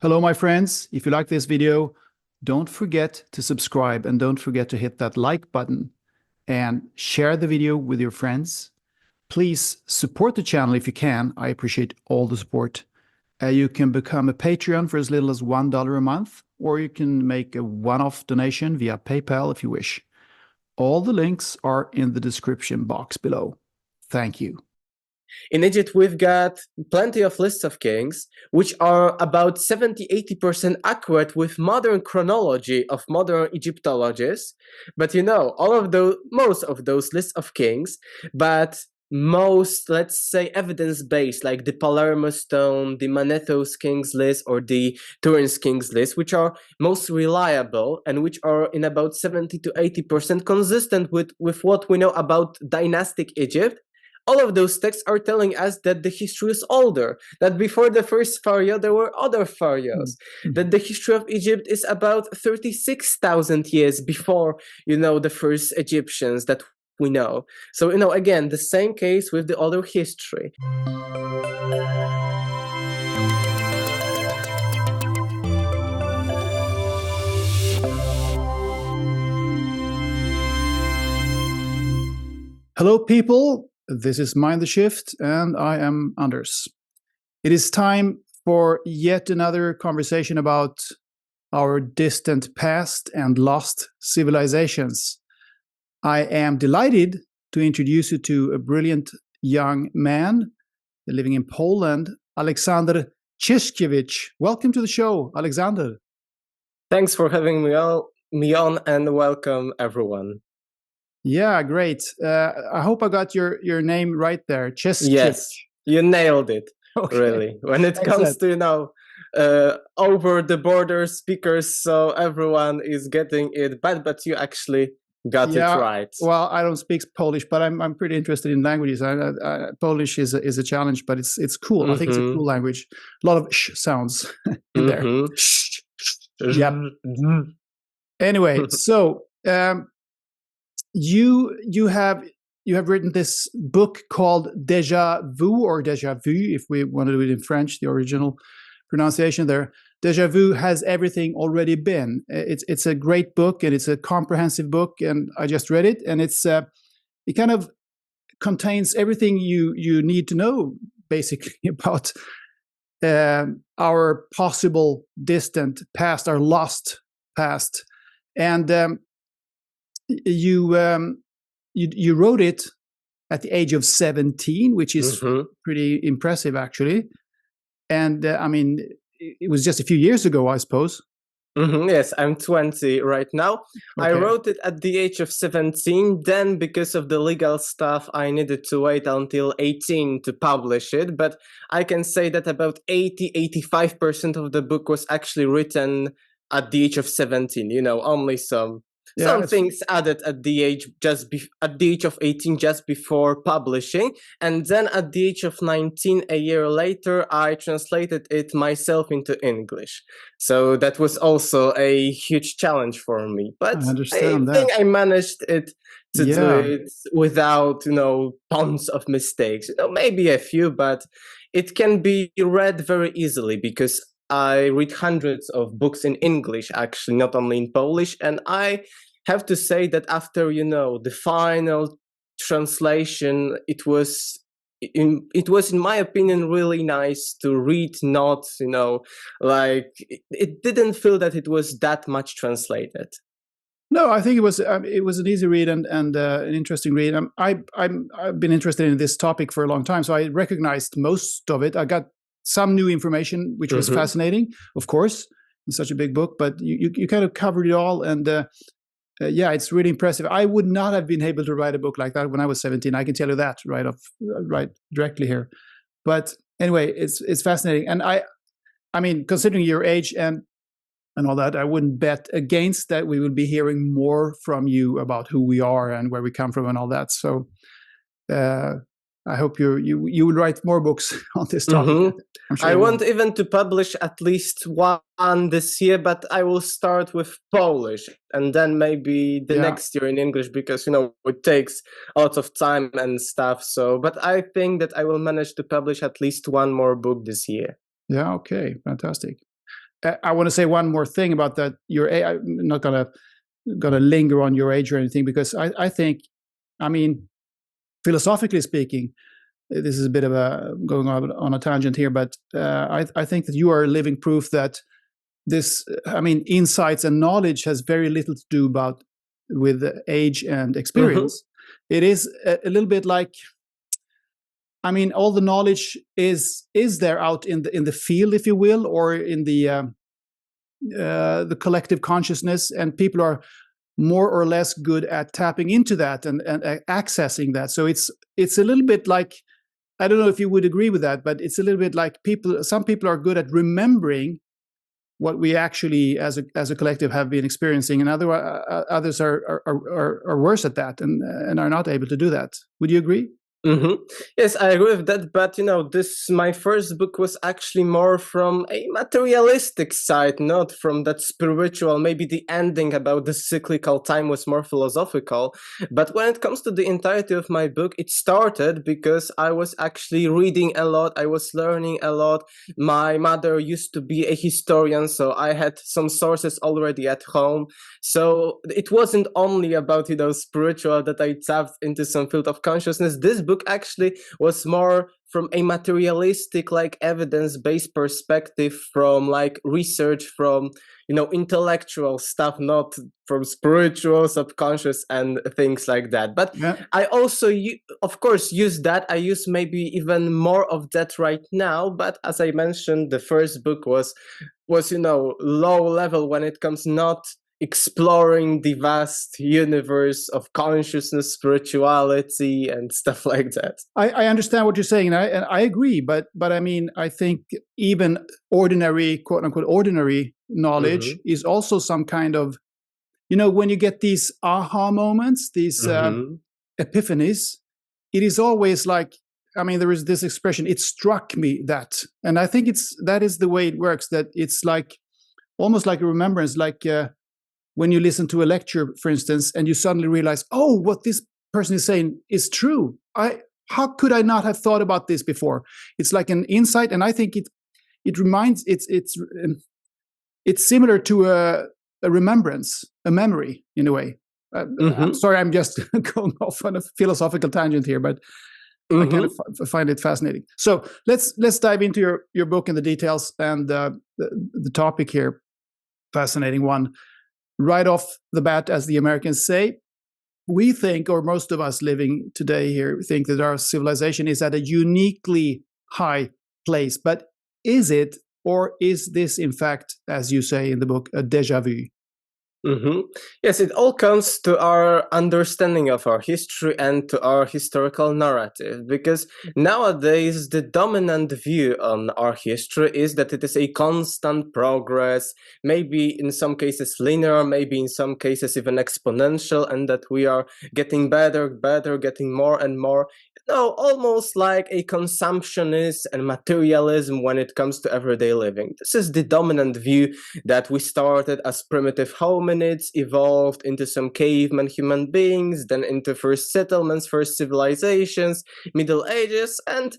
Hello, my friends. If you like this video, don't forget to subscribe and don't forget to hit that like button and share the video with your friends. Please support the channel if you can. I appreciate all the support. You can become a Patreon for as little as $1 a month, or you can make a one-off donation via PayPal if you wish. All the links are in the description box below. Thank you. In Egypt, we've got plenty of lists of kings, which are about 70–80% accurate with modern chronology of modern Egyptologists. But most of those lists of kings, but most, let's say, evidence-based, like the Palermo Stone, the Manetho's Kings list, or the Turin's Kings list, which are most reliable and which are in about 70–80% consistent with what we know about dynastic Egypt. All of those texts are telling us that the history is older, that before the first pharaoh there were other pharaohs, that the history of Egypt is about 36,000 years before, the first Egyptians that we know. So, again, the same case with the older history. Hello, people. This is Mind the Shift, and I am Anders. It is time for yet another conversation about our distant past and lost civilizations. I am delighted to introduce you to a brilliant young man living in Poland, Aleksander Czeszkiewicz. Welcome to the show, Aleksander. Thanks for having me on, and welcome everyone. Yeah, great. I hope I got your name right there. Czeszkiewicz. Yes, you nailed it. Okay. Really. When it comes to, over the border speakers, so everyone is getting it bad, but you actually got it right. Well, I don't speak Polish, but I'm pretty interested in languages. Polish is a challenge, but it's cool. I think it's a cool language. A lot of sh sounds in there. Yep. Anyway, so you have written this book called Deja Vu, or Deja Vu, if we want to do it in French, the original pronunciation there. Deja Vu has everything already been. It's a great book, and it's a comprehensive book, and I just read it, and it kind of contains everything you need to know, basically, about our possible distant past, our lost past, and you wrote it at the age of 17, which is pretty impressive, actually. And I mean, it was just a few years ago, I suppose. Yes, I'm 20 right now. Okay. I wrote it at the age of 17. Then, because of the legal stuff, I needed to wait until 18 to publish it. But I can say that about 80–85% of the book was actually written at the age of 17. Only some things added at the age of 18, just before publishing, and then at the age of 19, a year later, I translated it myself into English. So that was also a huge challenge for me. But I think I managed to do it without, tons of mistakes. Maybe a few, but it can be read very easily because I read hundreds of books in English, actually, not only in Polish. And I have to say that after, the final translation, it was, in my opinion, really nice to read, not, it didn't feel that it was that much translated. No, I think it was an easy read and an interesting read. I've been interested in this topic for a long time, so I recognized most of it. I got some new information, which was fascinating, of course, in such a big book, but you kind of covered it all, and yeah, it's really impressive. I would not have been able to write a book like that when I was 17. I can tell you that right directly here. But anyway, it's fascinating, and I mean, considering your age and all that, I wouldn't bet against that we will be hearing more from you about who we are and where we come from and all that. So I hope you will write more books on this topic. Sure I want even to publish at least one this year, but I will start with Polish and then maybe the next year in English, because it takes a lot of time and stuff. So, but I think that I will manage to publish at least one more book this year. Yeah. Okay. Fantastic. I want to say one more thing about that. I'm not gonna linger on your age or anything, because I think, I mean, philosophically speaking, this is a bit of a going on a tangent here, but I think that you are living proof that this, I mean, insights and knowledge has very little to do with age and experience. It is a little bit like, I mean, all the knowledge is there out in the field, if you will, or in the collective consciousness, and people are more or less good at tapping into that and accessing that. So it's a little bit like, I don't know if you would agree with that, but it's a little bit like some people are good at remembering what we actually as a collective have been experiencing, and others are worse at that and are not able to do that. Would you agree? Yes, I agree with that, but my first book was actually more from a materialistic side, not from that spiritual. Maybe the ending about the cyclical time was more philosophical, but when it comes to the entirety of my book, it started because I was actually reading a lot, I was learning a lot. My mother used to be a historian, so I had some sources already at home. So it wasn't only about spiritual that I tapped into some field of consciousness. This book actually was more from a materialistic, like evidence-based perspective, from like research, from intellectual stuff, not from spiritual, subconscious, and things like that. But yeah. I also, of course, use that. I use maybe even more of that right now. But as I mentioned, the first book was low level when it comes not exploring the vast universe of consciousness, spirituality, and stuff like that. I understand what you're saying, and I agree. But I mean, I think even ordinary, quote unquote, ordinary knowledge is also some kind of, when you get these aha moments, these epiphanies, it is always like, I mean, there is this expression, it struck me that, and I think that is the way it works. That it's like almost like a remembrance, like. When you listen to a lecture, for instance, and you suddenly realize, oh, what this person is saying is true. How could I not have thought about this before? It's like an insight, and I think it reminds. It's similar to a remembrance, a memory, in a way. I'm sorry, I'm just going off on a philosophical tangent here, but I kind of find it fascinating. So let's dive into your book and the details and the topic here. Fascinating one. Right off the bat, as the Americans say, we think, or most of us living today here, think that our civilization is at a uniquely high place. But is it, or is this, in fact, as you say in the book, a déjà vu? Yes, it all comes to our understanding of our history and to our historical narrative, because nowadays the dominant view on our history is that it is a constant progress, maybe in some cases linear, maybe in some cases even exponential, and that we are getting better, getting more and more. Almost like a consumptionist and materialism when it comes to everyday living. This is the dominant view, that we started as primitive hominids, evolved into some caveman human beings, then into first settlements, first civilizations, Middle Ages, and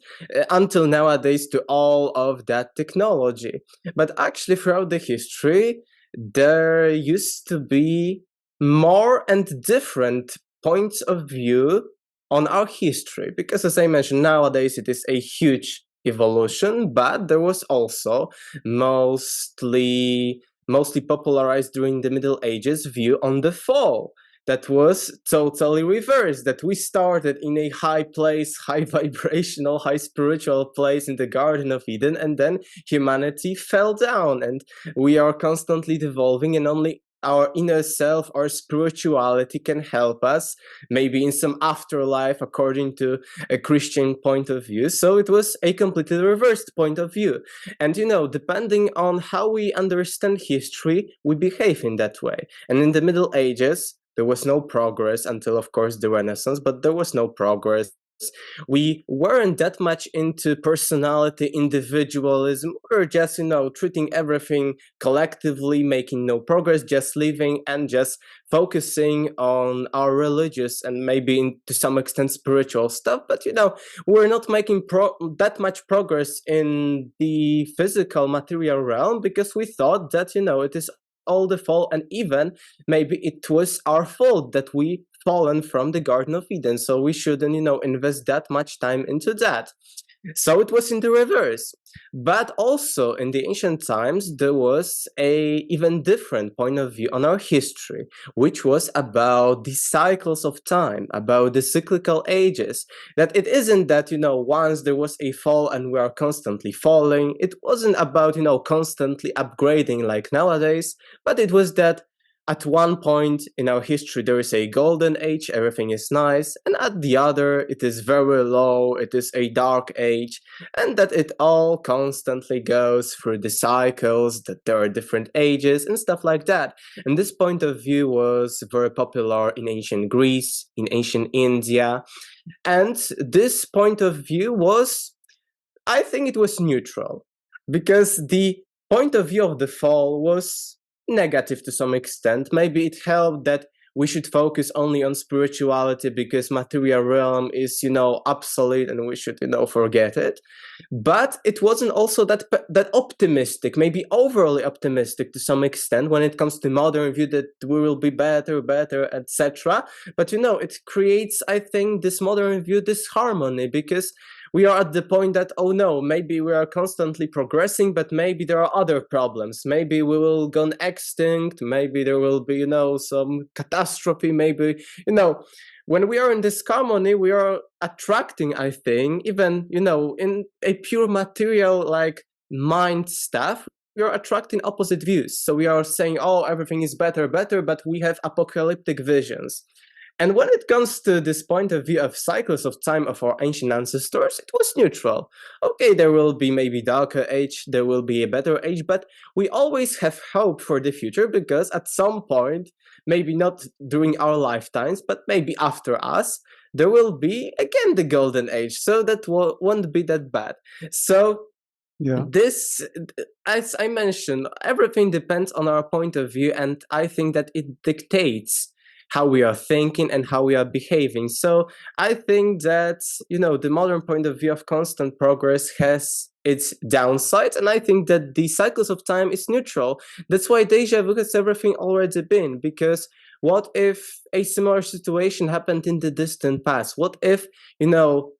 until nowadays to all of that technology. But actually throughout the history, there used to be more and different points of view on our history, because as I mentioned, nowadays it is a huge evolution, but there was also mostly popularized during the Middle Ages view on the fall. That was totally reversed, that we started in a high place, high vibrational, high spiritual place in the Garden of Eden, and then humanity fell down, and we are constantly devolving, and only our inner self, our spirituality can help us, maybe in some afterlife, according to a Christian point of view. So it was a completely reversed point of view. And, depending on how we understand history, we behave in that way. And in the Middle Ages, there was no progress until, of course, the Renaissance, but there was no progress. we weren't that much into personality, individualism. We were just, treating everything collectively, making no progress, just living and just focusing on our religious and maybe to some extent spiritual stuff. But, we're not making that much progress in the physical material realm because we thought that, it is all the fall, and even maybe it was our fault that we fallen from the Garden of Eden, so we shouldn't invest that much time into that. So it was in the reverse. But also in the ancient times, there was a even different point of view on our history, which was about the cycles of time, about the cyclical ages. That it isn't that, once there was a fall and we are constantly falling. It wasn't about, constantly upgrading like nowadays, but it was that at one point in our history, there is a golden age, everything is nice, and at the other, it is very low, it is a dark age, and that it all constantly goes through the cycles, that there are different ages and stuff like that. And this point of view was very popular in ancient Greece, in ancient India, and this point of view was, I think it was neutral, because the point of view of the fall was negative to some extent. Maybe it helped that we should focus only on spirituality because material realm is, obsolete and we should, forget it. But it wasn't also that optimistic, maybe overly optimistic to some extent when it comes to modern view that we will be better, etc. But, it creates, I think, this modern view, this harmony, because we are at the point that, oh no, maybe we are constantly progressing, but maybe there are other problems. Maybe we will go extinct. Maybe there will be, some catastrophe. Maybe, when we are in this harmony, we are attracting, I think, even, in a pure material like mind stuff, we are attracting opposite views. So we are saying, oh, everything is better, but we have apocalyptic visions. And when it comes to this point of view of cycles of time of our ancient ancestors, it was neutral. Okay, there will be maybe darker age, there will be a better age, but we always have hope for the future because at some point, maybe not during our lifetimes, but maybe after us, there will be again the golden age. So that won't be that bad. So this, as I mentioned, everything depends on our point of view, and I think that it dictates how we are thinking and how we are behaving. So I think that, the modern point of view of constant progress has its downsides, and I think that the cycles of time is neutral. That's why Deja Vu has everything already been, because what if a similar situation happened in the distant past? What if,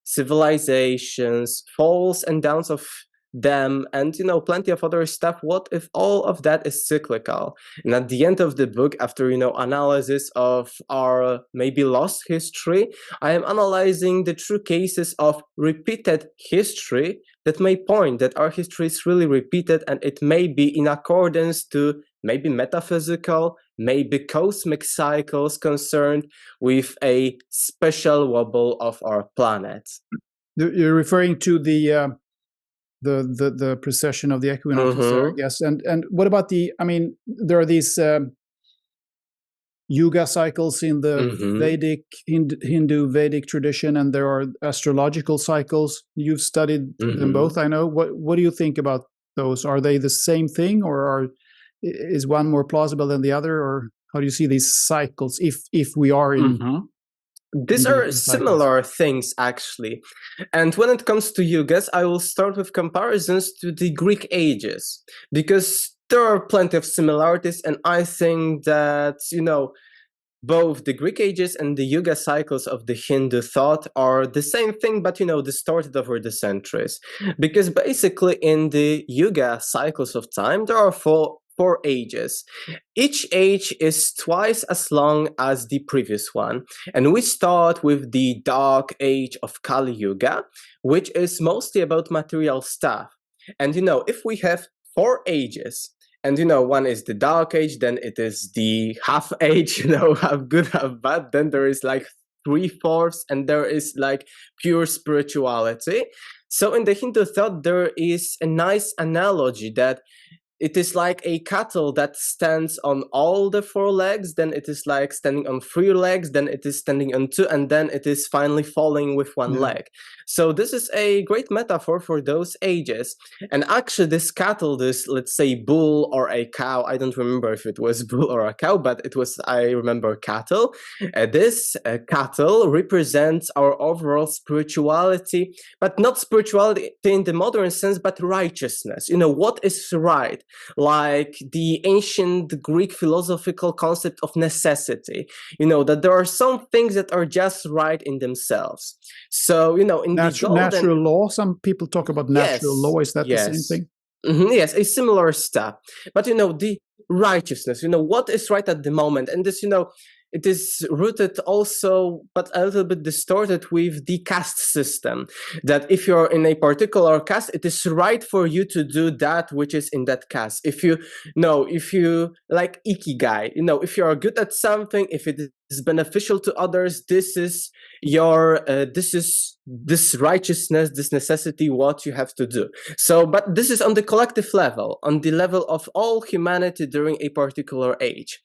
civilizations, falls and downs of them, and plenty of other stuff? What if all of that is cyclical? And at the end of the book, after analysis of our maybe lost history, I am analyzing the true cases of repeated history that may point that our history is really repeated, and it may be in accordance to maybe metaphysical, maybe cosmic cycles concerned with a special wobble of our planet. You're referring to the precession of the equinoxes, I guess. And what about there are these yuga cycles in the Vedic Hindu Vedic tradition, and there are astrological cycles. You've studied them both, I know. What do you think about those? Are they the same thing, or is one more plausible than the other, or how do you see these cycles if we are in? These are similar things, actually. And when it comes to yugas, I will start with comparisons to the Greek ages, because there are plenty of similarities, and I think that, both the Greek ages and the yuga cycles of the Hindu thought are the same thing, but, distorted over the centuries. Because basically in the yuga cycles of time, there are four ages. Each age is twice as long as the previous one. And we start with the dark age of Kali Yuga, which is mostly about material stuff. And, if we have 4 ages, and, one is the dark age, then it is the half age, half good, half bad, then there is like 3/4, and there is like pure spirituality. So in the Hindu thought, there is a nice analogy that it is like a cattle that stands on all the four legs, then it is like standing on three legs, then it is standing on two, and then it is finally falling with one leg. So this is a great metaphor for those ages. And actually this cattle, this, let's say, bull or a cow, I don't remember if it was bull or a cow, but it was, I remember, cattle. This cattle represents our overall spirituality, but not spirituality in the modern sense, but righteousness. You know, what is right? Like the ancient Greek philosophical concept of necessity, you know, that there are some things that are just right in themselves. So, you know, in natural law, some people talk about natural law. Is that the same thing? Yes, a similar step. But, you know, the righteousness, you know, what is right at the moment? And this, you know, it is rooted also, but a little bit distorted with the caste system, that if you're in a particular caste, it is right for you to do that which is in that caste. If you like ikigai, you know, if you are good at something, if it is beneficial to others, this is your, this righteousness, this necessity, what you have to do. So, but this is on the collective level, on the level of all humanity during a particular age.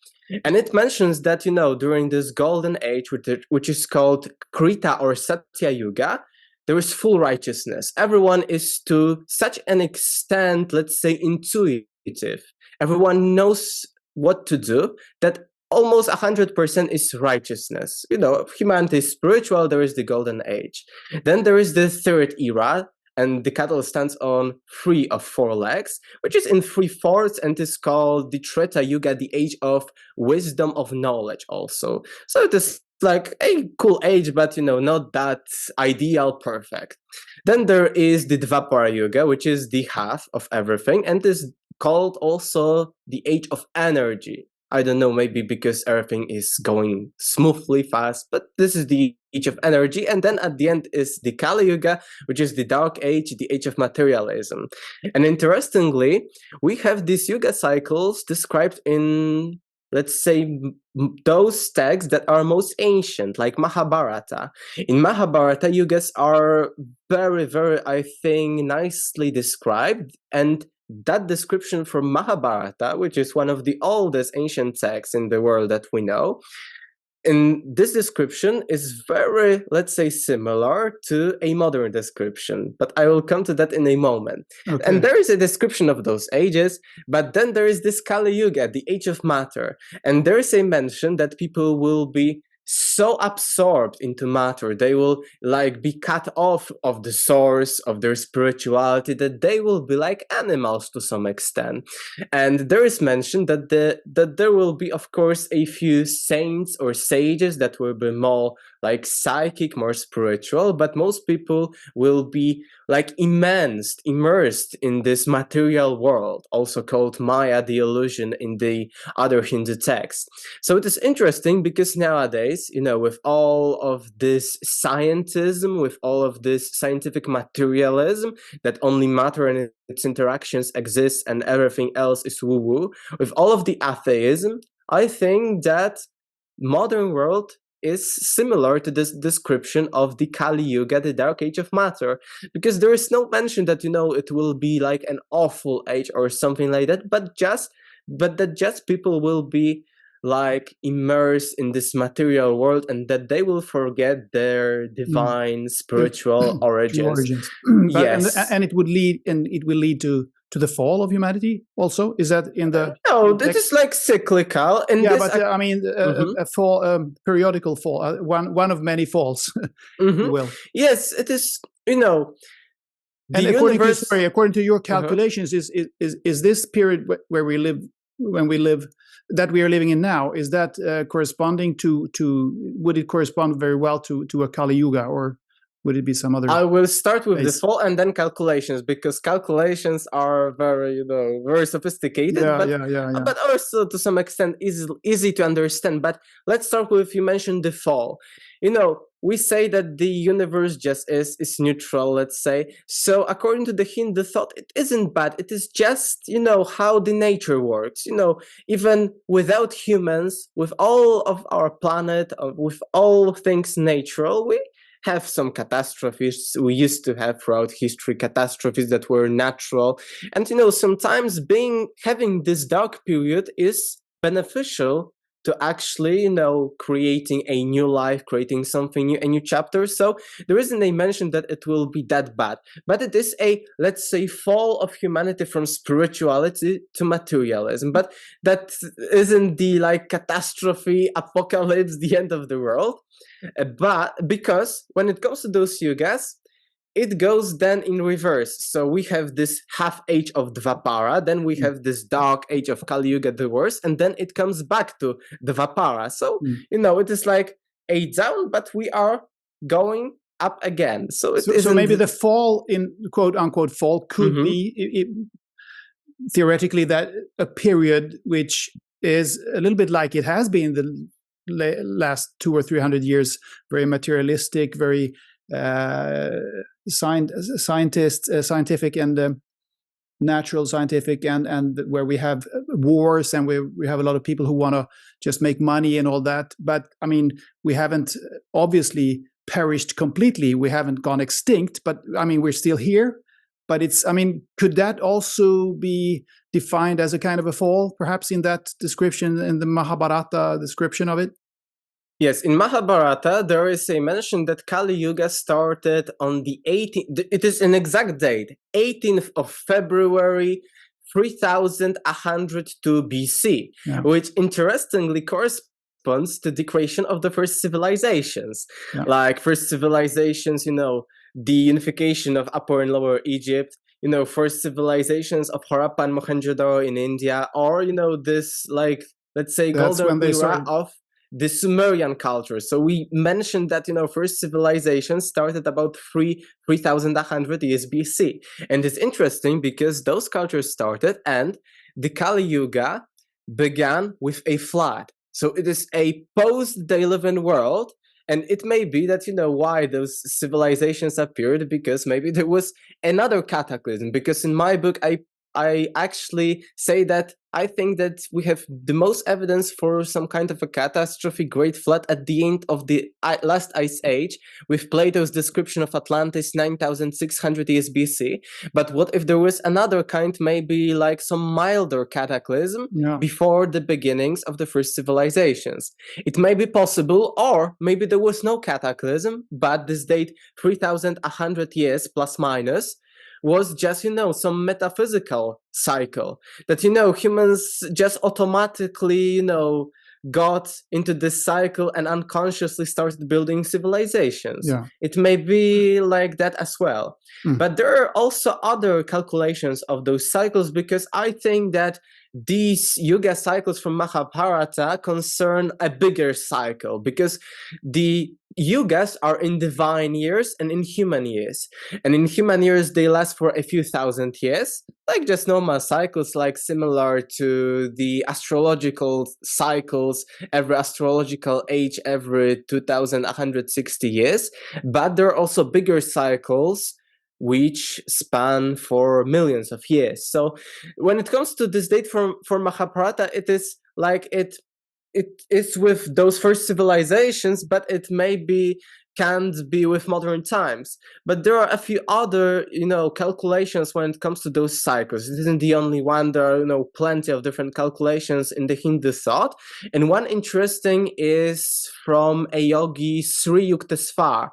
And it mentions that, you know, during this golden age, which is called Krita or Satya Yuga, there is full righteousness. Everyone is to such an extent, let's say, intuitive. Everyone knows what to do, that almost 100% is righteousness. You know, humanity is spiritual, there is the golden age. Then there is the third era, and the cattle stands on 3 of 4 legs, which is in 3/4 and is called the Treta Yuga, the age of wisdom, of knowledge also. So it is like a cool age, but, you know, not that ideal, perfect. Then there is the Dvapara Yuga, which is the half of everything, and is called also the age of energy. I don't know, maybe because everything is going smoothly, fast, but this is the age of energy. And then at the end is the Kali Yuga, which is the dark age, the age of materialism. And interestingly, we have these Yuga cycles described in, let's say, those texts that are most ancient, like Mahabharata. In Mahabharata, Yugas are very, very, I think, nicely described. And that description from Mahabharata, which is one of the oldest ancient texts in the world that we know, and this description is very, let's say, similar to a modern description, but I will come to that in a moment. Okay. And there is a description of those ages, but then there is this Kali Yuga, the age of matter, and there is a mention that people will be so absorbed into matter, they will like be cut off of the source of their spirituality, that they will be like animals to some extent. And there is mention that that there will be, of course, a few saints or sages that will be more like psychic, more spiritual, but most people will be like immersed in this material world, also called Maya, the illusion in the other Hindu texts. So it is interesting because nowadays, you know, with all of this scientism, with all of this scientific materialism, that only matter and its interactions exist and everything else is woo-woo, with all of the atheism, I think that modern world is similar to this description of the Kali Yuga, the dark age of matter, because there is no mention that, you know, it will be like an awful age or something like that, but that just people will be like immersed in this material world, and that they will forget their divine spiritual origins. Yes, and it will lead to the fall of humanity also. Is that in the no, this is like cyclical, and yeah, but I mean a fall, periodical fall, one of many falls, if you will. Yes, it is, you know. And according to your calculations, is this period where we live, when we live, that we are living in now, is that corresponding to would it correspond very well to a Kali Yuga, or would it be some other? I will start with the fall and then calculations, because calculations are very, you know, very sophisticated, but also to some extent easy to understand. But let's start with, you mentioned the fall. You know, we say that the universe just is neutral, let's say. So according to the Hindu thought, it isn't bad. It is just, you know, how the nature works. You know, even without humans, with all of our planet, with all things natural, have some catastrophes. We used to have throughout history catastrophes that were natural. And, sometimes having this dark period is beneficial to actually, creating a new life, creating something new, a new chapter. So there isn't a mention that it will be that bad, but it is a, let's say, fall of humanity from spirituality to materialism. But that isn't the catastrophe, apocalypse, the end of the world. But because when it comes to those yugas, it goes then in reverse. So we have this half age of Dvapara, then we have this dark age of Kali Yuga, the worst, and then it comes back to Dvapara. So, it is like a down, but we are going up again. So maybe the fall, in quote unquote fall, could be theoretically that a period which is a little bit like it has been the last 200 or 300 years, very materialistic, very scientific and natural scientific, and where we have wars and we have a lot of people who want to just make money and all that. But I mean, we haven't obviously perished completely. We haven't gone extinct, but I mean, we're still here. But could that also be defined as a kind of a fall, perhaps in that description, in the Mahabharata description of it? Yes, in Mahabharata, there is a mention that Kali Yuga started on the 18th, it is an exact date, 18th of February, 3102 BC, which interestingly corresponds to the creation of the first civilizations. Like first civilizations, the unification of Upper and Lower Egypt, first civilizations of Harappa and Mohenjo-daro in India, or, this, let's say, golden era of the Sumerian culture. So we mentioned that, first civilization started about 3100 years BC. And it's interesting because those cultures started and the Kali Yuga began with a flood. So it is a post-Deilevan world. And it may be that, why those civilizations appeared, because maybe there was another cataclysm. Because in my book, I actually say that I think that we have the most evidence for some kind of a catastrophe, great flood at the end of the last ice age, with Plato's description of Atlantis 9600 years BC. But what if there was another kind, maybe like some milder cataclysm before the beginnings of the first civilizations? It may be possible, or maybe there was no cataclysm, but this date 3100 years plus minus was just, some metaphysical cycle that, humans just automatically, got into this cycle and unconsciously started building civilizations. It may be like that as well. But there are also other calculations of those cycles, because I think that these yuga cycles from Mahabharata concern a bigger cycle, because the yugas are in divine years and in human years. And in human years, they last for a few thousand years, like just normal cycles, like similar to the astrological cycles, every astrological age, every 2160 years. But there are also bigger cycles which span for millions of years. So when it comes to this date for Mahabharata, it is like it is with those first civilizations, but it maybe can't be with modern times. But there are a few other, calculations when it comes to those cycles. It isn't the only one. There are, plenty of different calculations in the Hindu thought. And one interesting is from a yogi, Sri Yukteswar,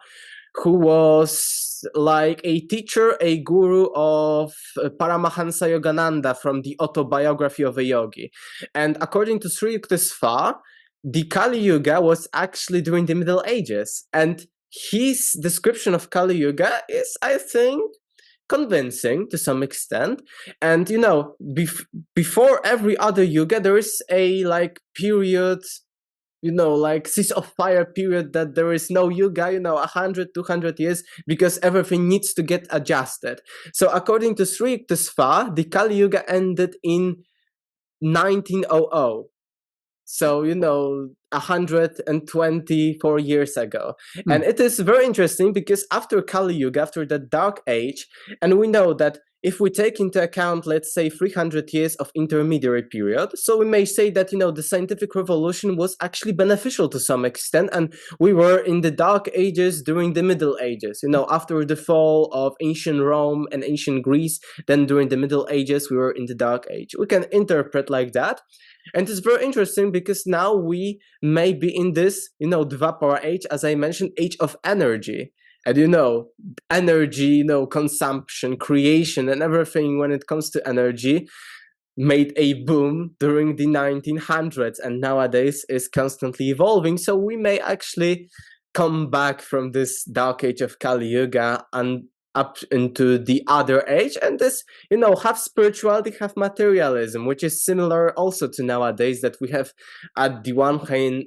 who was like a teacher, a guru of Paramahansa Yogananda from the Autobiography of a Yogi. And according to Sri Yukteswar, the Kali Yuga was actually during the Middle Ages. And his description of Kali Yuga is, I think, convincing to some extent. And, before every other yuga, there is a period, cease of fire period, that there is no yuga, 100, 200 years, because everything needs to get adjusted. So according to Sri Yukteswar, the Kali Yuga ended in 1900. So, 124 years ago. And it is very interesting because after Kali Yuga, after the Dark Age, and we know that if we take into account, let's say, 300 years of intermediary period, so we may say that, the scientific revolution was actually beneficial to some extent, and we were in the Dark Ages during the Middle Ages, after the fall of ancient Rome and ancient Greece, then during the Middle Ages, we were in the Dark Age. We can interpret like that. And it's very interesting because now we may be in this, Dvapara age, as I mentioned, age of energy. And energy, consumption, creation, and everything when it comes to energy made a boom during the 1900s, and nowadays is constantly evolving. So we may actually come back from this dark age of Kali Yuga and up into the other age, and this, half spirituality, half materialism, which is similar also to nowadays, that we have at the one hand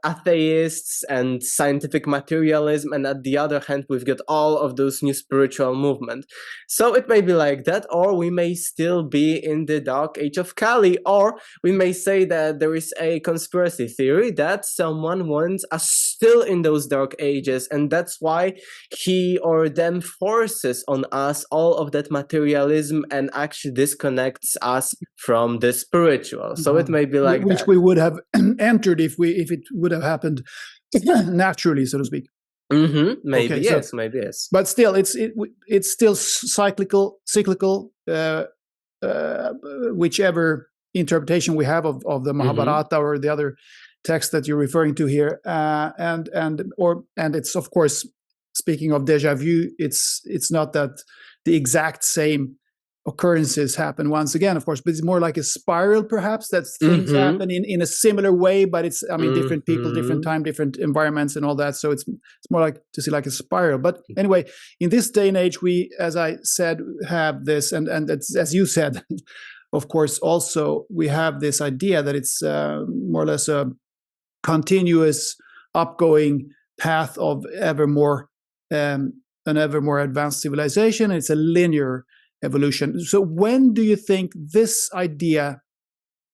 atheists and scientific materialism, and at the other hand we've got all of those new spiritual movement. So it may be like that, or we may still be in the dark age of Kali, or we may say that there is a conspiracy theory that someone wants us still in those dark ages, and that's why he or them forces on us all of that materialism and actually disconnects us from the spiritual. So it may be like which that. we would have entered if it would have happened naturally, so to speak. Maybe okay, yes, maybe yes. But still, it's still cyclical, whichever interpretation we have of the Mahabharata or the other text that you're referring to here, and it's, of course, speaking of deja vu, it's not that the exact same occurrences happen once again, of course, but it's more like a spiral, perhaps, that things happen in a similar way, but it's, different people, different time, different environments and all that. So it's more like to see like a spiral. But anyway, in this day and age, we, as I said, have this, and it's, as you said, of course, also we have this idea that it's more or less a continuous upgoing path of an ever more advanced civilization. It's a linear evolution. So when do you think this idea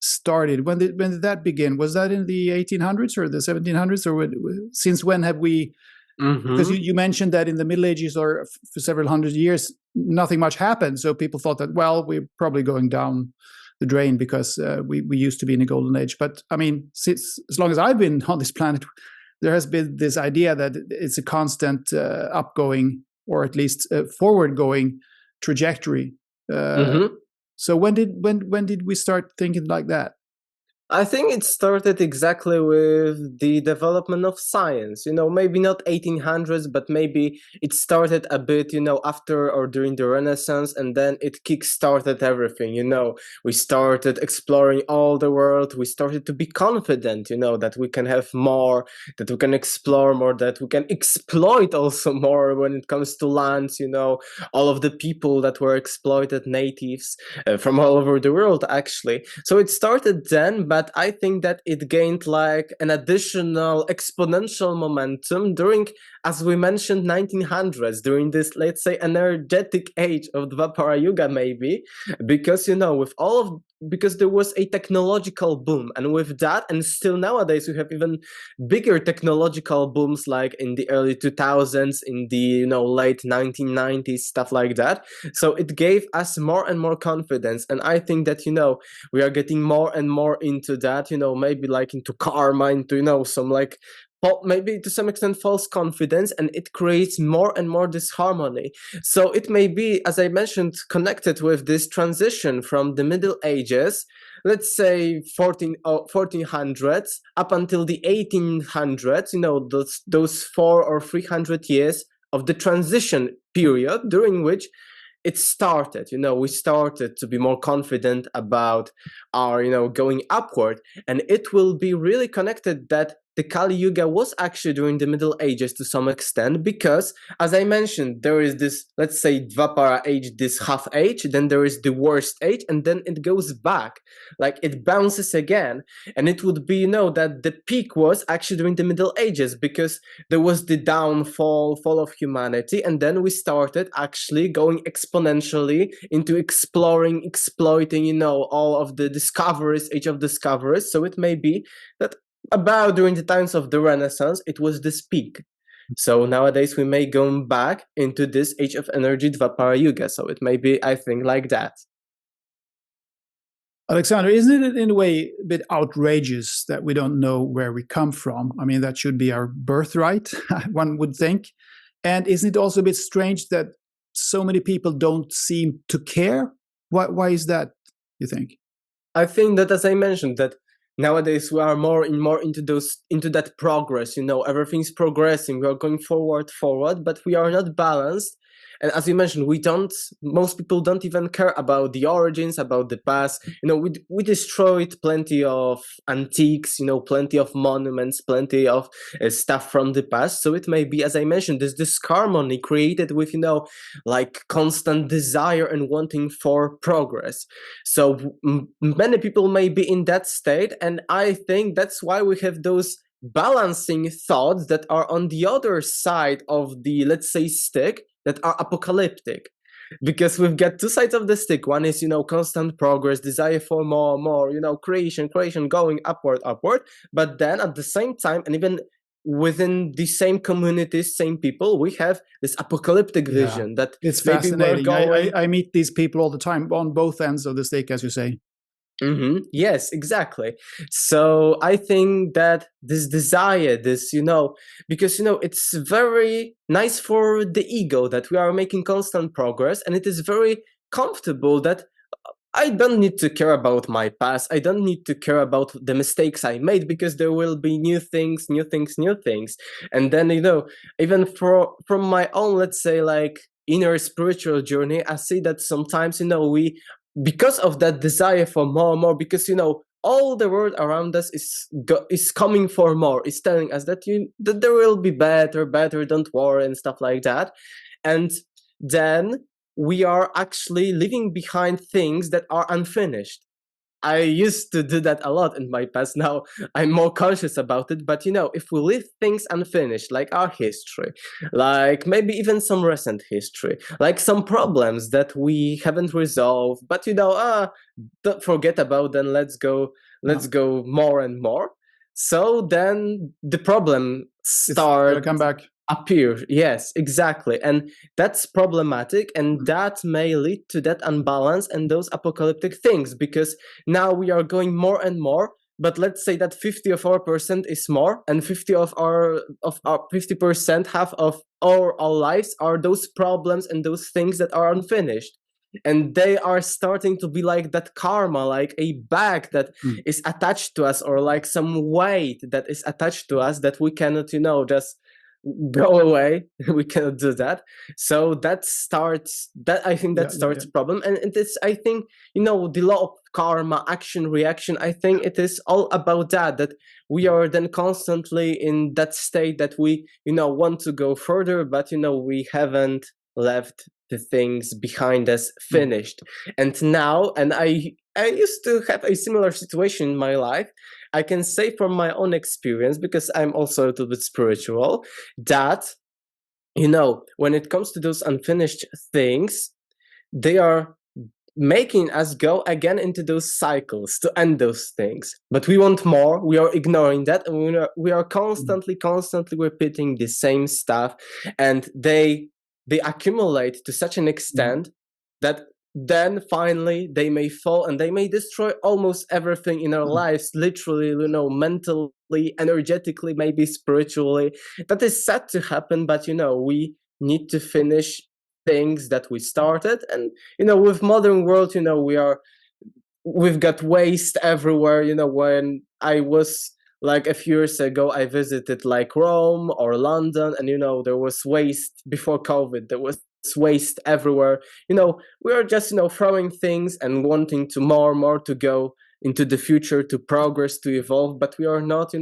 started? When did that begin? Was that in the 1800s or the 1700s, or since when have we? Because you mentioned that in the Middle Ages, or for several hundred years, nothing much happened. So people thought that, well, we're probably going down the drain because we used to be in a golden age. But since as long as I've been on this planet, there has been this idea that it's a constant upgoing, or at least forward-going trajectory. So when did we start thinking like that? I think it started exactly with the development of science, maybe not 1800s, but maybe it started a bit, after or during the Renaissance, and then it kick-started everything, We started exploring all the world, we started to be confident, that we can have more, that we can explore more, that we can exploit also more when it comes to lands, all of the people that were exploited, natives from all over the world, actually. So it started then, but I think that it gained like an additional exponential momentum during, as we mentioned, 1900s, during this, let's say, energetic age of Dvapara Yuga, maybe, because, because there was a technological boom, and with that, and still nowadays, we have even bigger technological booms, like in the early 2000s, in the, late 1990s, stuff like that. So it gave us more and more confidence, and I think that, we are getting more and more into that, maybe like into karma, into, some like, maybe to some extent false confidence, and it creates more and more disharmony. So it may be, as I mentioned, connected with this transition from the Middle Ages, let's say 1400s up until the 1800s, those 400 or 300 years of the transition period during which it started, we started to be more confident about our, going upward, and it will be really connected that the Kali Yuga was actually during the Middle Ages to some extent, because, as I mentioned, there is this, let's say, Dvapara age, this half age, then there is the worst age, and then it goes back, like it bounces again, and it would be, that the peak was actually during the Middle Ages, because there was the fall of humanity, and then we started actually going exponentially into exploring, exploiting, all of the discoveries, age of discoveries. So it may be that about during the times of the Renaissance, it was this peak. So nowadays we may go back into this age of energy, Dvapara Yuga. So it may be, I think, like that. Alexander, isn't it in a way a bit outrageous that we don't know where we come from? I mean, that should be our birthright, one would think. And isn't it also a bit strange that so many people don't seem to care? Why is that, you think? I think that, as I mentioned, that nowadays we are more into that progress. Everything's progressing. We are going forward, but we are not balanced. And as you mentioned, most people don't even care about the origins, about the past. We destroyed plenty of antiques, plenty of monuments, plenty of stuff from the past. So it may be, as I mentioned, this disharmony created with, like constant desire and wanting for progress. So many people may be in that state. And I think that's why we have those balancing thoughts that are on the other side of the, let's say, stick, that are apocalyptic, because we've got two sides of the stick. One is, constant progress, desire for more, creation, going upward. But then at the same time, and even within the same communities, same people, we have this apocalyptic vision that it's fascinating. I meet these people all the time on both ends of the stick, as you say. Mm-hmm. Yes, exactly. So I think that this desire, because, it's very nice for the ego that we are making constant progress, and it is very comfortable that I don't need to care about my past. I don't need to care about the mistakes I made, because there will be new things. And then, even from my own, let's say, like inner spiritual journey, I see that sometimes, because of that desire for more, because all the world around us is coming for more, is telling us that that there will be better, don't worry, and stuff like that. And then we are actually leaving behind things that are unfinished. I used to do that a lot in my past. Now I'm more conscious about it. But, if we leave things unfinished, like our history, like maybe even some recent history, like some problems that we haven't resolved, but, don't forget about them. Let's go more and more. So then the problem starts come back. Appear. Yes, exactly. And that's problematic, and that may lead to that unbalance and those apocalyptic things, because now we are going more and more, but let's say that 50% is more, and 50% half of our lives are those problems and those things that are unfinished. And they are starting to be like that karma, like a bag that is attached to us, or like some weight that is attached to us that we cannot, just go away. We cannot do that. So I think that starts problem. And it is, I think, the law of karma, action, reaction, I think it is all about that we are then constantly in that state that we, want to go further, but, we haven't left the things behind us finished. And now, and I used to have a similar situation in my life. I can say from my own experience, because I'm also a little bit spiritual, that, when it comes to those unfinished things, they are making us go again into those cycles to end those things. But we want more. We are ignoring that, and we are constantly repeating the same stuff, and they accumulate to such an extent that then finally they may fall, and they may destroy almost everything in our lives, literally, mentally, energetically, maybe spiritually. That is sad to happen, but, we need to finish things that we started. And, with modern world, we've got waste everywhere. When I was like a few years ago, I visited like Rome or London, and, there was waste before COVID. There was waste everywhere. We are just, throwing things and wanting to more to go into the future, to progress, to evolve. But we are not,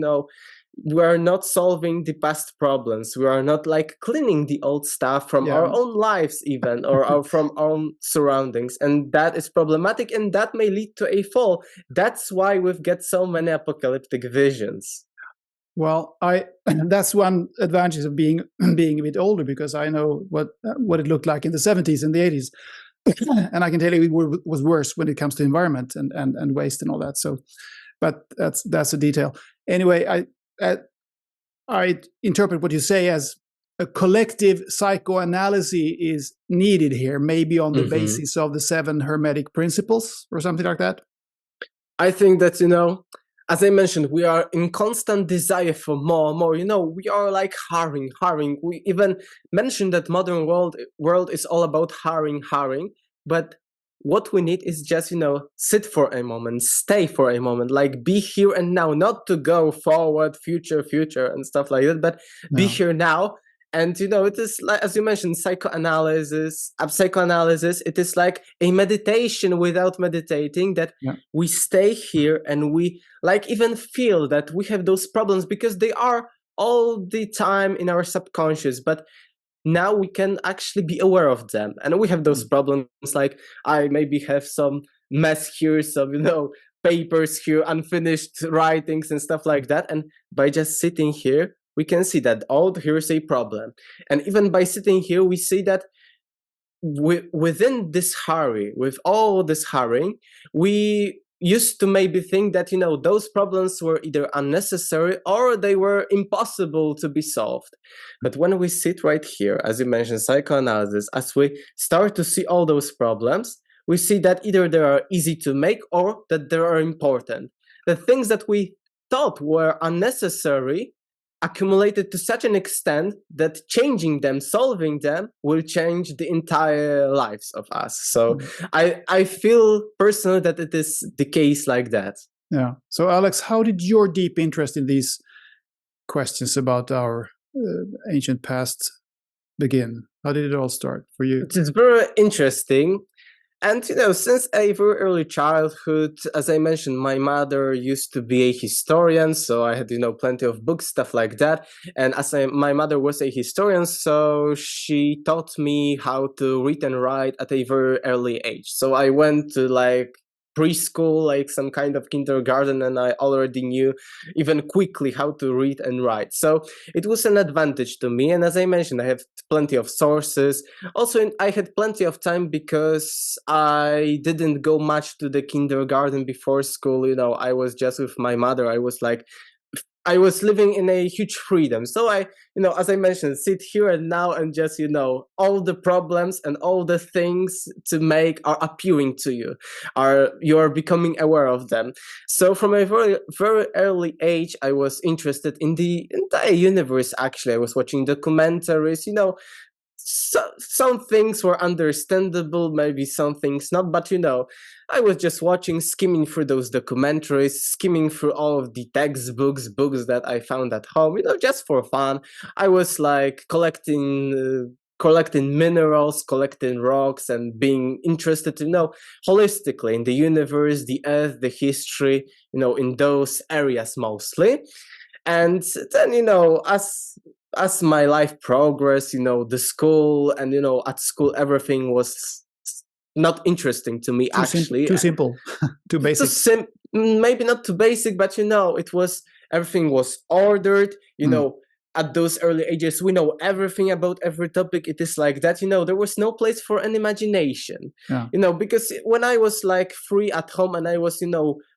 we are not solving the past problems. We are not like cleaning the old stuff from our own lives even, or from our own surroundings. And that is problematic, and that may lead to a fall. That's why we've got so many apocalyptic visions. Well, that's one advantage of being a bit older, because I know what it looked like in the 70s and the 80s. And I can tell you it was worse when it comes to environment and waste and all that. So, but that's a detail. Anyway, I interpret what you say as a collective psychoanalysis is needed here, maybe on the basis of the 7 Hermetic principles or something like that? I think that, as I mentioned, we are in constant desire for more and more. We are like hurrying. We even mentioned that modern world is all about hurrying. But what we need is just, sit for a moment, stay for a moment, like be here and now, not to go forward, future, and stuff like that, but be here now. And, it is like, as you mentioned, psychoanalysis, it is like a meditation without meditating, that we stay here and we like even feel that we have those problems because they are all the time in our subconscious. But now we can actually be aware of them. And we have those problems, like I maybe have some mess here, some, papers here, unfinished writings and stuff like that. And by just sitting here, we can see that, here's a problem. And even by sitting here, we see that within this hurry, with all this hurrying, we used to maybe think that, those problems were either unnecessary or they were impossible to be solved. But when we sit right here, as you mentioned, psychoanalysis, as we start to see all those problems, we see that either they are easy to make or that they are important. The things that we thought were unnecessary accumulated to such an extent that changing them, solving them, will change the entire lives of us. So I feel personally that it is the case like that. Yeah. So Alex, how did your deep interest in these questions about our ancient past begin? How did it all start for you? It is very interesting. And, since a very early childhood, as I mentioned, my mother used to be a historian. So I had, plenty of books, stuff like that. And my mother was a historian, so she taught me how to read and write at a very early age. So I went to preschool, like some kind of kindergarten, and I already knew even quickly how to read and write. So it was an advantage to me. And as I mentioned, I have plenty of sources. Also, I had plenty of time because I didn't go much to the kindergarten before school. I was just with my mother. I was living in a huge freedom. So I, as I mentioned, sit here and now and just, all the problems and all the things to make are appearing to you, you are becoming aware of them. So from a very, very early age, I was interested in the entire universe. Actually, I was watching documentaries, some things were understandable, maybe some things not, but I was just watching, skimming through those documentaries, skimming through all of the textbooks, books that I found at home, just for fun. I was like collecting minerals, collecting rocks, and being interested to holistically in the universe, the earth, the history, in those areas mostly. And then, as my life progressed, the school and, at school, everything was not interesting to me, too simple, too basic. Maybe not too basic, but, everything was ordered, at those early ages, we know everything about every topic. It is like that, there was no place for an imagination, because when I was free at home and I was,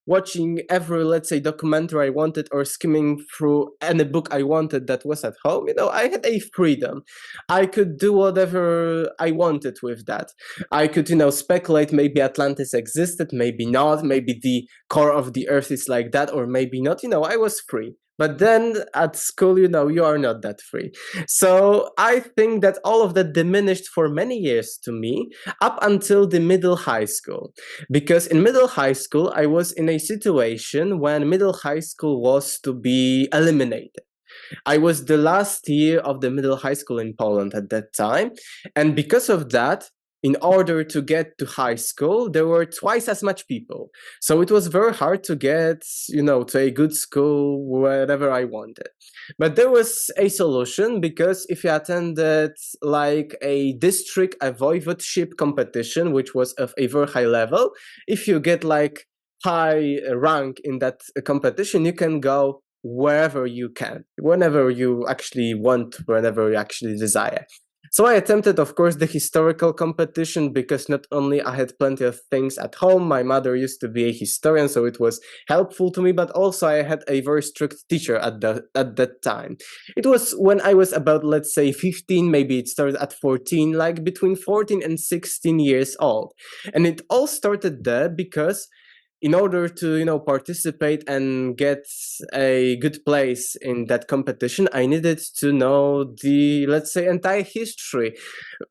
watching every, let's say, documentary I wanted or skimming through any book I wanted that was at home, I had a freedom. I could do whatever I wanted with that. I could, speculate, maybe Atlantis existed, maybe not, maybe the core of the earth is like that, or maybe not, I was free. But then at school, you are not that free. So I think that all of that diminished for many years to me up until the middle high school. Because in middle high school, I was in a situation when middle high school was to be eliminated. I was the last year of the middle high school in Poland at that time. And because of that, in order to get to high school, there were twice as much people. So it was very hard to get, to a good school, wherever I wanted. But there was a solution, because if you attended a district, a voivodeship competition, which was of a very high level, if you get high rank in that competition, you can go wherever you can, whenever you actually want, whenever you actually desire. So I attempted, of course, the historical competition because not only I had plenty of things at home, my mother used to be a historian, so it was helpful to me, but also I had a very strict teacher at that time. It was when I was about, let's say, 15, maybe it started at 14, like between 14 and 16 years old. And it all started there because in order to participate and get a good place in that competition, I needed to know the, let's say, entire history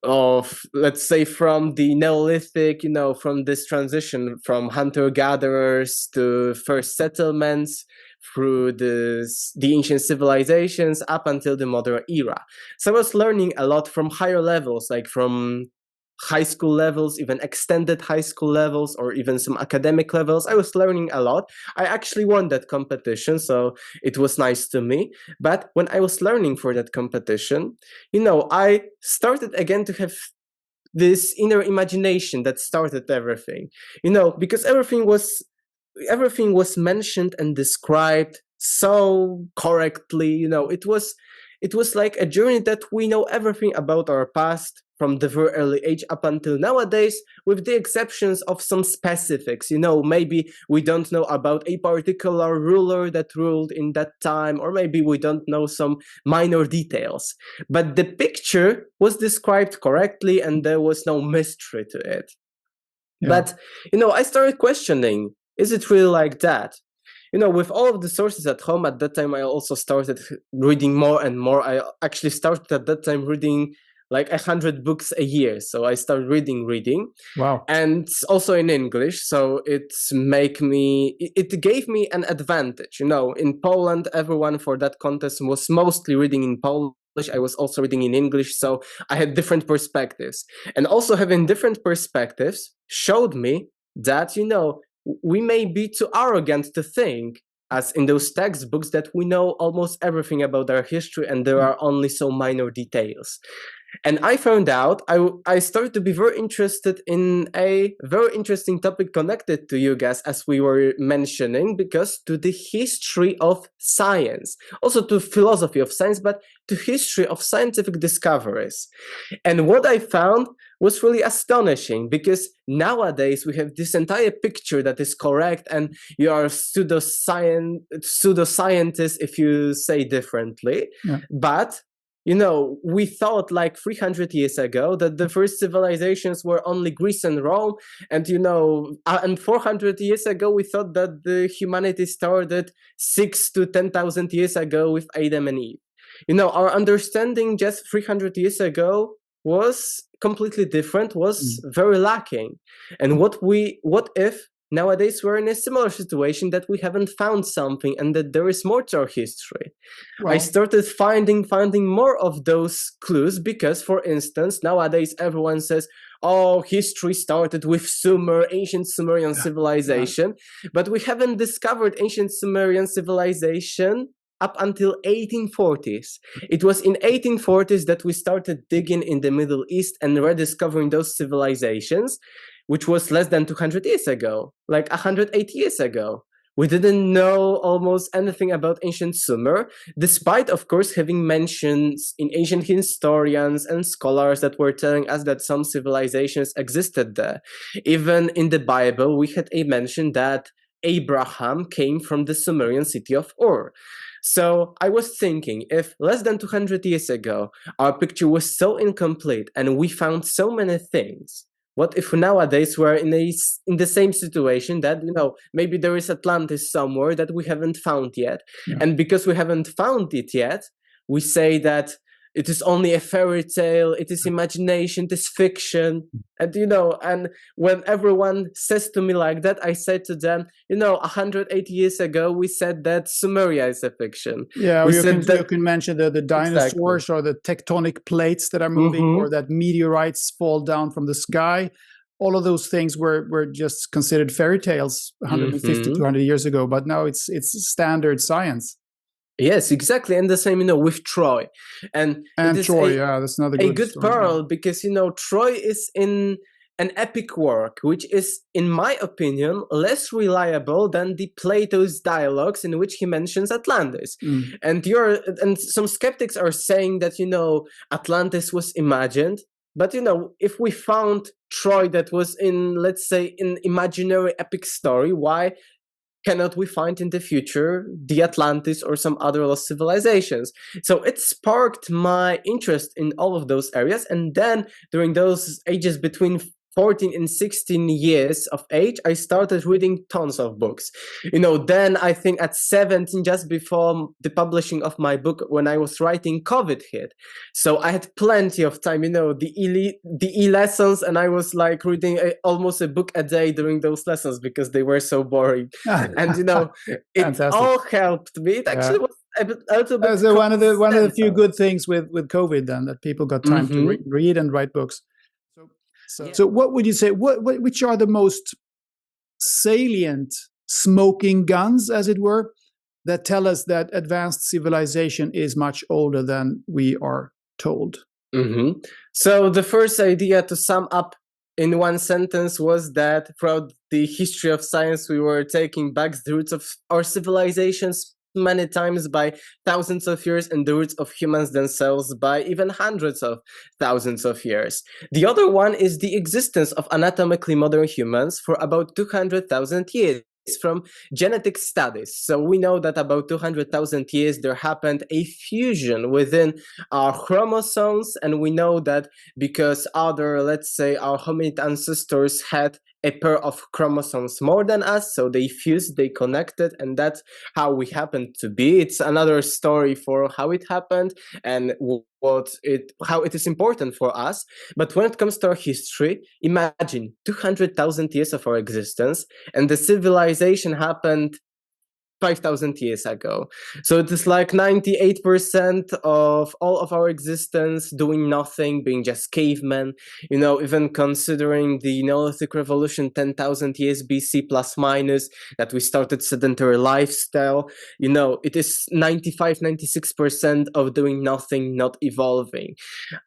of, let's say, from the Neolithic, from this transition from hunter-gatherers to first settlements through the ancient civilizations up until the modern era. So I was learning a lot from higher levels, like from high school levels, even extended high school levels, or even some academic levels. I was learning a lot. I actually won that competition, so it was nice to me. But when I was learning for that competition, I started again to have this inner imagination that started everything, because everything was mentioned and described so correctly. It was like a journey that we know everything about our past from the very early age up until nowadays, with the exceptions of some specifics. Maybe we don't know about a particular ruler that ruled in that time, or maybe we don't know some minor details. But the picture was described correctly and there was no mystery to it. Yeah. But, I started questioning, is it really like that? With all of the sources at home at that time, I also started reading more and more. I actually started at that time reading like 100 books a year. So I started reading. Wow. And also in English. So it gave me an advantage. In Poland, everyone for that contest was mostly reading in Polish. I was also reading in English. So I had different perspectives. And also having different perspectives showed me that, we may be too arrogant to think, as in those textbooks, that we know almost everything about our history and there are only so minor details. And I found out, I started to be very interested in a very interesting topic connected to you guys, as we were mentioning, because to the history of science, also to philosophy of science, but to history of scientific discoveries. And what I found was really astonishing, because nowadays we have this entire picture that is correct, and you are pseudoscientist if you say differently. Yeah. But we thought like 300 years ago that the first civilizations were only Greece and Rome. And, and 400 years ago, we thought that the humanity started 6,000 to 10,000 years ago with Adam and Eve. Our understanding just 300 years ago was completely different, was very lacking. And what if nowadays we're in a similar situation, that we haven't found something and that there is more to our history? Well, I started finding more of those clues because, for instance, nowadays everyone says, oh, history started with ancient Sumerian civilization, but we haven't discovered ancient Sumerian civilization up until 1840s. It was in 1840s that we started digging in the Middle East and rediscovering those civilizations, which was less than 200 years ago, like 108 years ago. We didn't know almost anything about ancient Sumer, despite, of course, having mentions in ancient historians and scholars that were telling us that some civilizations existed there. Even in the Bible, we had a mention that Abraham came from the Sumerian city of Ur. So I was thinking, if less than 200 years ago, our picture was so incomplete and we found so many things, what if nowadays we're in the same situation that, maybe there is Atlantis somewhere that we haven't found yet. Yeah. And because we haven't found it yet, we say that it is only a fairy tale, it is imagination, it is fiction. And, and when everyone says to me like that, I say to them, 108 years ago, we said that Sumeria is a fiction. Yeah, you can mention the dinosaurs, exactly, or the tectonic plates that are moving, or that meteorites fall down from the sky. All of those things were just considered fairy tales 150, 200 years ago, but now it's standard science. Yes, exactly. And the same, with Troy. And Troy, that's another good pearl, because, Troy is in an epic work, which is, in my opinion, less reliable than the Plato's dialogues in which he mentions Atlantis. And some skeptics are saying that, Atlantis was imagined. But, if we found Troy that was in, let's say, an imaginary epic story, why cannot we find in the future the Atlantis or some other lost civilizations? So it sparked my interest in all of those areas. And then during those ages between 14 and 16 years of age, I started reading tons of books. Then I think at 17, just before the publishing of my book, when I was writing, COVID hit. So I had plenty of time, the e-lessons, and I was like reading almost a book a day during those lessons because they were so boring. And, it all helped me. It actually was a little bit. So one of the few good things with COVID then, that people got time to read and write books. So what would you say, which are the most salient smoking guns, as it were, that tell us that advanced civilization is much older than we are told? So the first idea, to sum up in one sentence, was that throughout the history of science, we were taking back the roots of our civilizations many times by thousands of years, and the roots of humans themselves by even hundreds of thousands of years. The other one is the existence of anatomically modern humans for about 200,000 years from genetic studies. So we know that about 200,000 years there happened a fusion within our chromosomes, and we know that because let's say our hominid ancestors had a pair of chromosomes more than us, so they fused, they connected, and that's how we happened to be. It's another story for how it happened and how it is important for us. But when it comes to our history, imagine 200,000 years of our existence, and the civilization happened 5,000 years ago. So it is like 98% of all of our existence doing nothing, being just cavemen. Even considering the Neolithic Revolution 10,000 years BC plus minus, that we started sedentary lifestyle, it is 95-96% of doing nothing, not evolving.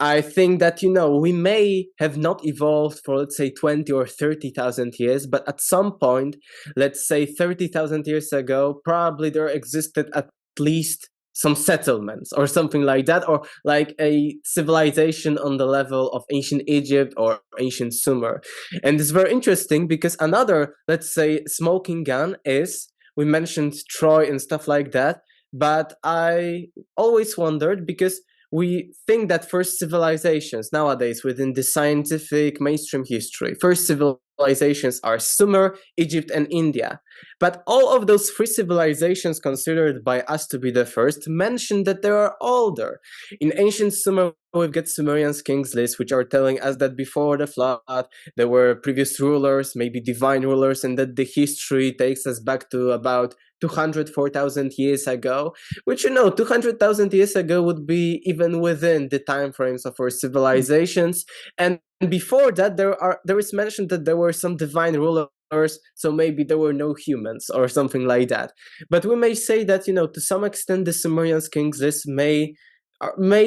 I think that, we may have not evolved for, let's say, 20 or 30,000 years, but at some point, let's say 30,000 years ago, probably there existed at least some settlements or something like that, or like a civilization on the level of ancient Egypt or ancient Sumer. And it's very interesting because another, let's say, smoking gun is, we mentioned Troy and stuff like that, but I always wondered, because we think that first civilizations nowadays within the scientific mainstream history, first civilizations are Sumer, Egypt, and India. But all of those three civilizations considered by us to be the first mention that they are older. In ancient Sumer, we've got Sumerian kings lists, which are telling us that before the flood, there were previous rulers, maybe divine rulers, and that the history takes us back to about 204,000 years ago, which, 200,000 years ago would be even within the time frames of our civilizations. And before that, there is mention that there were some divine rulers, so maybe there were no humans or something like that. But we may say that, to some extent, the Sumerian kings list may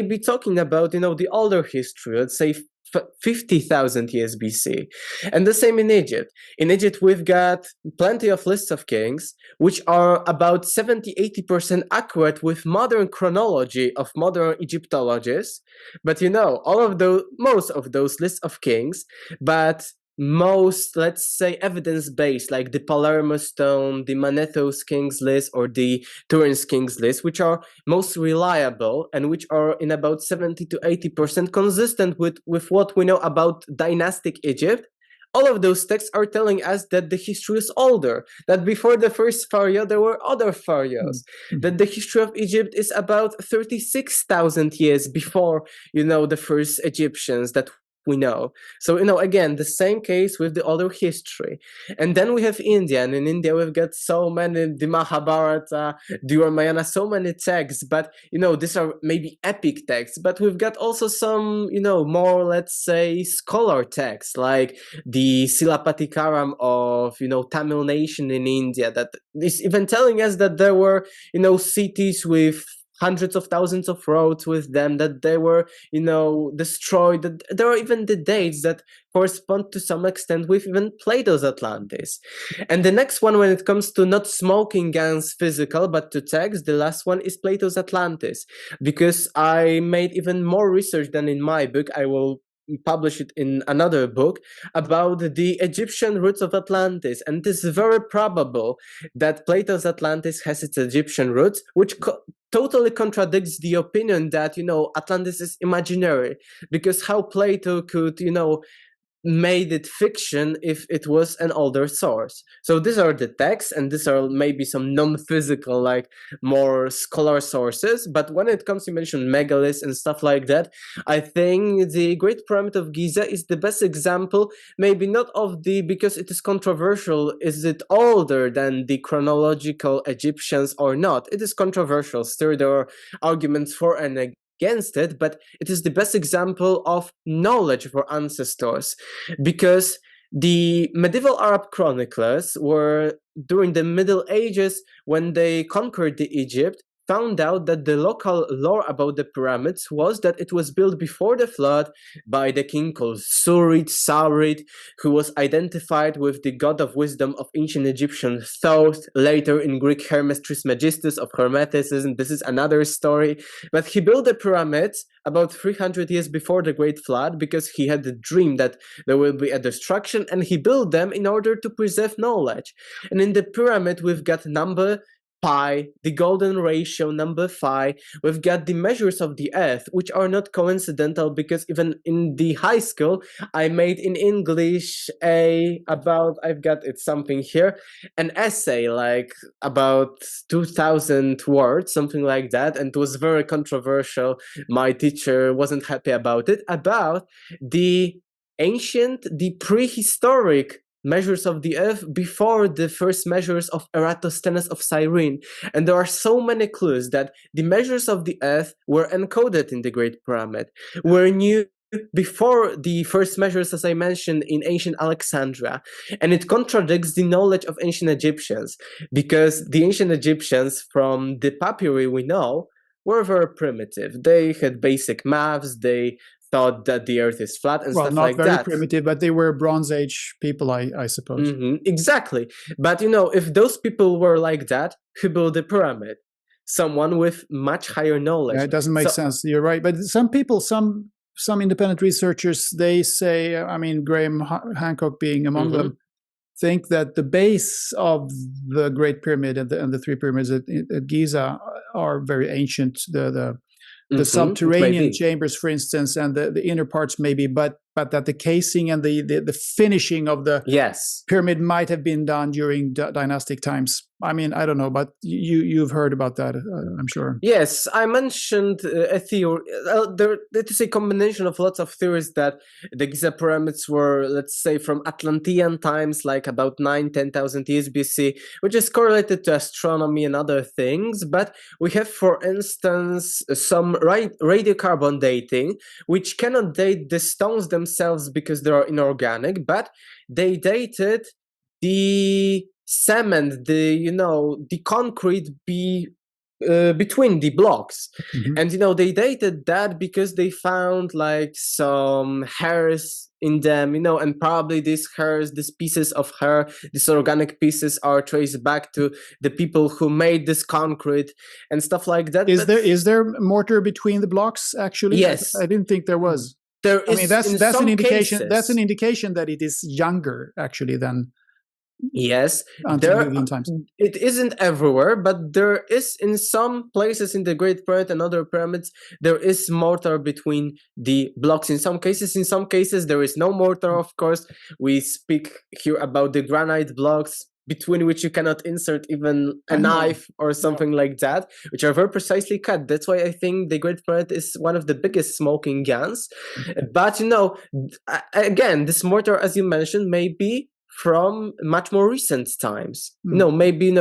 be talking about, the older history, let's say 50,000 years BC. And the same in Egypt. In Egypt, we've got plenty of lists of kings, which are about 70-80% accurate with modern chronology of modern Egyptologists. But most of those lists of kings, but most, let's say, evidence-based, like the Palermo Stone, the Manetho's Kings List, or the Turin's Kings List, which are most reliable and which are in about 70-80% consistent with what we know about dynastic Egypt. All of those texts are telling us that the history is older, that before the first pharaoh, there were other pharaohs, that the history of Egypt is about 36,000 years before, the first Egyptians that we know. So, again, the same case with the older history. And then we have India, and in India we've got so many, the Mahabharata, the Ramayana, so many texts, but, these are maybe epic texts, but we've got also some, more, let's say, scholar texts, like the Silapatikaram of, Tamil nation in India, that is even telling us that there were, cities with hundreds of thousands of roads with them, that they were, destroyed. That there are even the dates that correspond to some extent with even Plato's Atlantis. And the next one, when it comes to not smoking guns physical, but to text, the last one is Plato's Atlantis. Because I made even more research than in my book. I will publish it in another book about the Egyptian roots of Atlantis, and it is very probable that Plato's Atlantis has its Egyptian roots, which totally contradicts the opinion that Atlantis is imaginary, because how Plato could made it fiction if it was an older source. So these are the texts, and these are maybe some non-physical, like more scholar sources. But when it comes to mention megaliths and stuff like that, I think the Great Pyramid of Giza is the best example, maybe not of because it is controversial, is it older than the chronological Egyptians or not? It is controversial. Still, there are arguments for and against it, but it is the best example of knowledge for ancestors, because the medieval Arab chroniclers were during the Middle Ages, when they conquered the Egypt, found out that the local lore about the pyramids was that it was built before the flood by the king called Saurid, who was identified with the god of wisdom of ancient Egyptian Thoth, later in Greek Hermes Trismegistus of Hermeticism. This is another story. But he built the pyramids about 300 years before the Great Flood, because he had the dream that there will be a destruction, and he built them in order to preserve knowledge. And in the pyramid, we've got number pi, the golden ratio, number phi. We've got the measures of the earth, which are not coincidental, because even in the high school, I made in English I've got it something here, an essay like about 2,000 words, something like that, and it was very controversial. My teacher wasn't happy about it, about the prehistoric measures of the earth before the first measures of Eratosthenes of Cyrene. And there are so many clues that the measures of the earth were encoded in the Great Pyramid, were new before the first measures, as I mentioned, in ancient Alexandria. And it contradicts the knowledge of ancient Egyptians, because the ancient Egyptians, from the papyri we know, were very primitive. They had basic maths, they thought that the earth is flat and stuff like that. Well, not very primitive, but they were Bronze Age people, I suppose. Exactly. But if those people were like that, who built the pyramid? Someone with much higher knowledge. Yeah, it doesn't make sense. You're right. But some people, some independent researchers, they say, Graham Hancock being among them, think that the base of the Great Pyramid and the three pyramids at Giza are very ancient. The subterranean chambers, for instance, and the inner parts maybe, but that the casing and the finishing of the pyramid might have been done during dynastic times. I don't know, but you've heard about that, I'm sure. Yes, I mentioned a theory. There is a combination of lots of theories that the Giza pyramids were, let's say, from Atlantean times, like about 9,000-10,000 years BC, which is correlated to astronomy and other things. But we have, for instance, some radiocarbon dating, which cannot date the stones themselves because they are inorganic, but they dated the cement, the concrete between the blocks. And they dated that because they found like some hairs in them, and probably these hairs, these pieces of hair, these organic pieces are traced back to the people who made this concrete and stuff like that. Is there mortar between the blocks, actually? Yes. I didn't think there was. There is. That's an indication. Cases. That's an indication that it is younger, actually, than. Yes, times. It isn't everywhere, but there is in some places in the Great Pyramid and other pyramids, there is mortar between the blocks. In some cases, there is no mortar, of course. We speak here about the granite blocks, between which you cannot insert even a knife or something like that, which are very precisely cut. That's why I think the Great Pyramid is one of the biggest smoking guns. But, again, this mortar, as you mentioned, may be from much more recent times. Maybe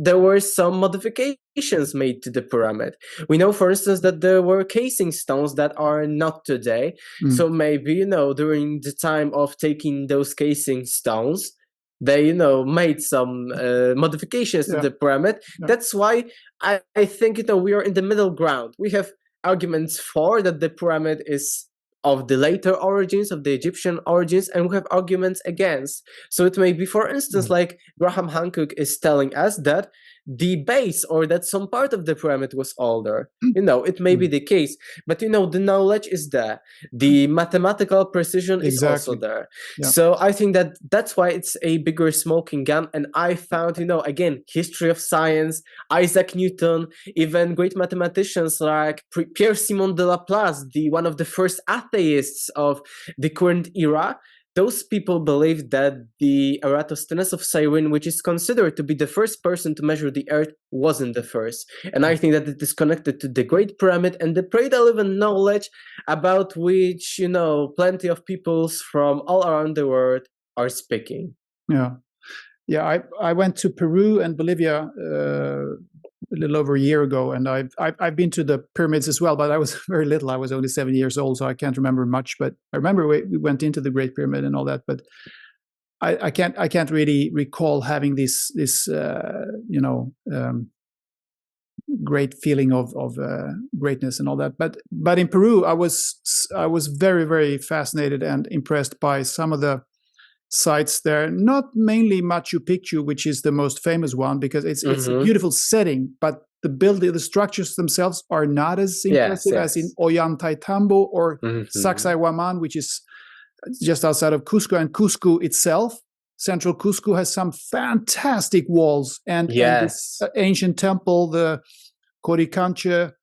there were some modifications made to the pyramid. We know, for instance, that there were casing stones that are not today. So maybe, during the time of taking those casing stones, they made some modifications to the pyramid. That's why I think we are in the middle ground. We have arguments for that the pyramid is of the later origins, of the Egyptian origins, and we have arguments against. So it may be, for instance, like Graham Hancock is telling us that the base or that some part of the pyramid was older. It may be the case, but the knowledge is there. The mathematical precision is also there. Yeah. So I think that that's why it's a bigger smoking gun. And I found, again, history of science, Isaac Newton, even great mathematicians like Pierre-Simon de Laplace, one of the first atheists of the current era. Those people believe that the Eratosthenes of Cyrene, which is considered to be the first person to measure the Earth, wasn't the first. And I think that it is connected to the Great Pyramid and the pre-Diluvian knowledge about which, plenty of peoples from all around the world are speaking. Yeah, I went to Peru and Bolivia a little over a year ago, and I've been to the pyramids as well, but I was very little. I was only 7 years old, so I can't remember much. But I remember we went into the Great Pyramid and all that. But I can't really recall having this great feeling of greatness and all that. But in Peru, I was very, very fascinated and impressed by some of the sites there, not mainly Machu Picchu, which is the most famous one, because it's a beautiful setting, but the structures themselves are not as impressive as in Ollantaytambo or Sacsayhuaman, which is just outside of Cusco. And Cusco itself, central Cusco, has some fantastic walls and this ancient temple, the Coricancha.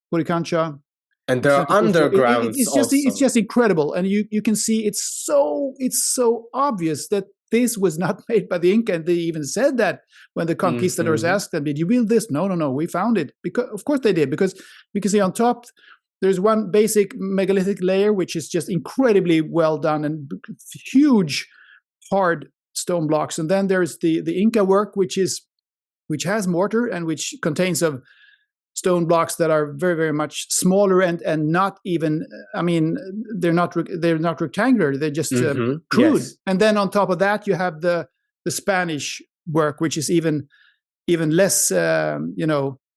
And there are undergrounds. It's just incredible, and you can see it's so obvious that this was not made by the Inca. And they even said that when the conquistadors asked them, "Did you build this?" No, we found it. Because of course they did, because we can see on top there's one basic megalithic layer which is just incredibly well done and huge hard stone blocks, and then there's the Inca work which has mortar and which contains of stone blocks that are very, very much smaller and not even, they're not rectangular, they're just crude. Yes. And then on top of that you have the Spanish work, which is even less